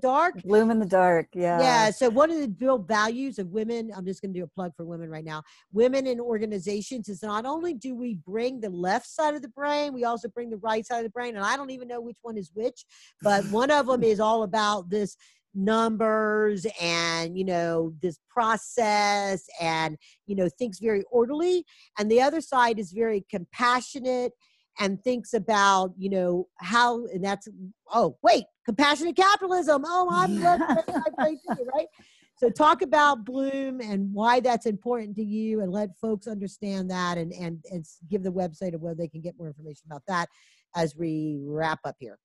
Dark? Bloom in the Dark, yeah. Yeah, so one of the real values of women, I'm just going to do a plug for women right now, women in organizations, is not only do we bring the left side of the brain, we also bring the right side of the brain. And I don't even know which one is which, but one of them is all about this numbers and this process and thinks very orderly, and the other side is very compassionate and thinks about how, and that's compassionate capitalism. Right. So talk about Bloom and why that's important to you, and let folks understand that, and give the website of where they can get more information about that as we wrap up here.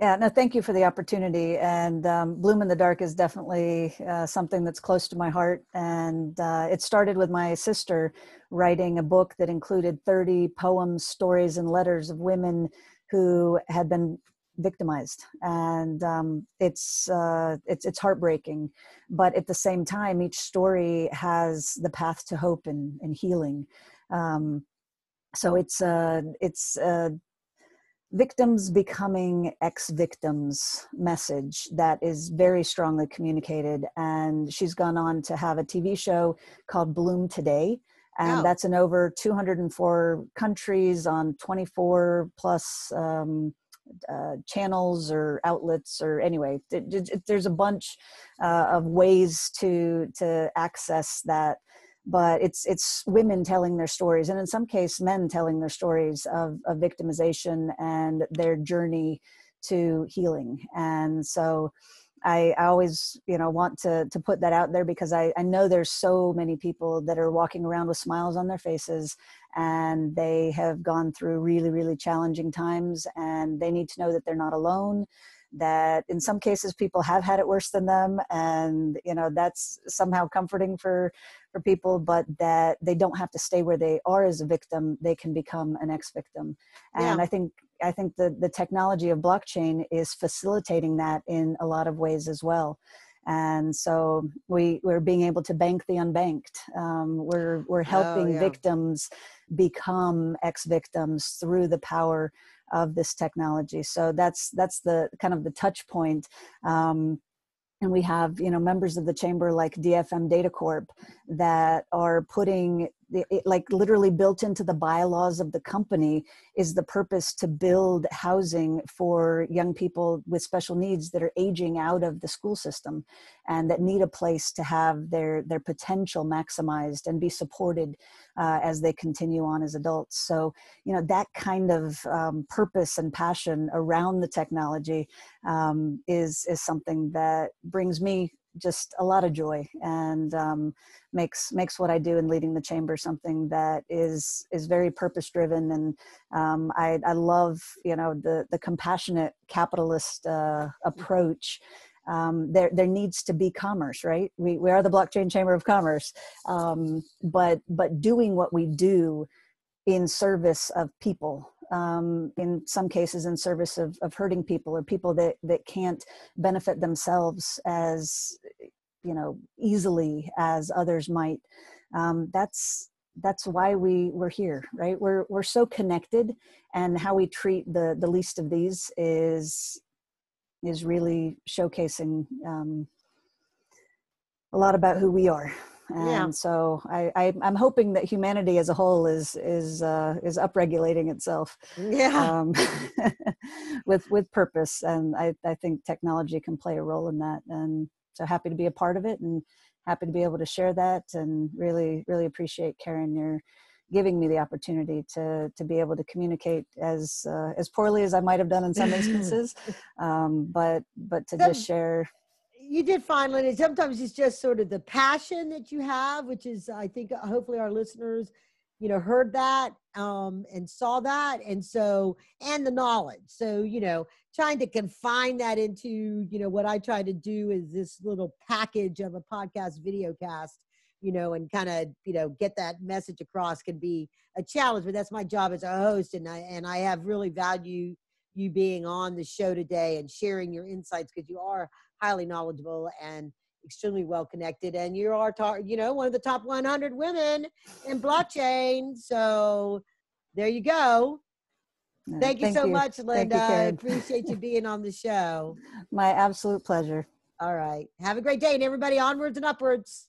Yeah, no, thank you for the opportunity. And Bloom in the Dark is definitely something that's close to my heart. And it started with my sister writing a book that included 30 poems, stories, and letters of women who had been victimized. And it's heartbreaking. But at the same time, each story has the path to hope and healing. So it's victims becoming ex-victims message that is very strongly communicated. And she's gone on to have a TV show called Bloom Today. And that's in over 204 countries on 24 plus channels or outlets, or anyway, there's a bunch of ways to access that. But it's women telling their stories, and in some case, men telling their stories of victimization and their journey to healing. And so I always, want to put that out there, because I know there's so many people that are walking around with smiles on their faces, and they have gone through really, really challenging times, and they need to know that they're not alone, that in some cases people have had it worse than them. And, that's somehow comforting for people, but that they don't have to stay where they are as a victim. They can become an ex-victim. And Yeah. I think the technology of blockchain is facilitating that in a lot of ways as well. And so we're being able to bank the unbanked. We're helping victims become ex-victims through the power of this technology. So that's the kind of the touch point. And we have, members of the chamber like DFM Data Corp that are putting like literally built into the bylaws of the company is the purpose to build housing for young people with special needs that are aging out of the school system and that need a place to have their potential maximized and be supported as they continue on as adults. So, that kind of purpose and passion around the technology is something that brings me just a lot of joy, and makes what I do in leading the chamber something that is very purpose driven. And I love the compassionate capitalist approach. There needs to be commerce, right? We are the Blockchain Chamber of Commerce, but doing what we do in service of people, in some cases in service of hurting people, or people that can't benefit themselves as easily as others might. That's why we're here, right? We're so connected, and how we treat the least of these is really showcasing a lot about who we are. And so I'm hoping that humanity as a whole is upregulating itself, with purpose. And I think technology can play a role in that. And so happy to be a part of it, and happy to be able to share that. And really, really appreciate, Karen, your giving me the opportunity to be able to communicate as poorly as I might have done in some instances, but to just share. You did fine, Lenny. Sometimes it's just sort of the passion that you have, which is, I think, hopefully our listeners, heard that and saw that. And so, and the knowledge. So, trying to confine that into, what I try to do is this little package of a podcast video cast, and kind of, get that message across can be a challenge, but that's my job as a host. And I have really valued you being on the show today and sharing your insights, because you are highly knowledgeable and extremely well connected, and you are one of the top 100 women in blockchain. So there you go. Thank you so much, Linda. I appreciate you being on the show. My absolute pleasure. All right, have a great day, and everybody, onwards and upwards.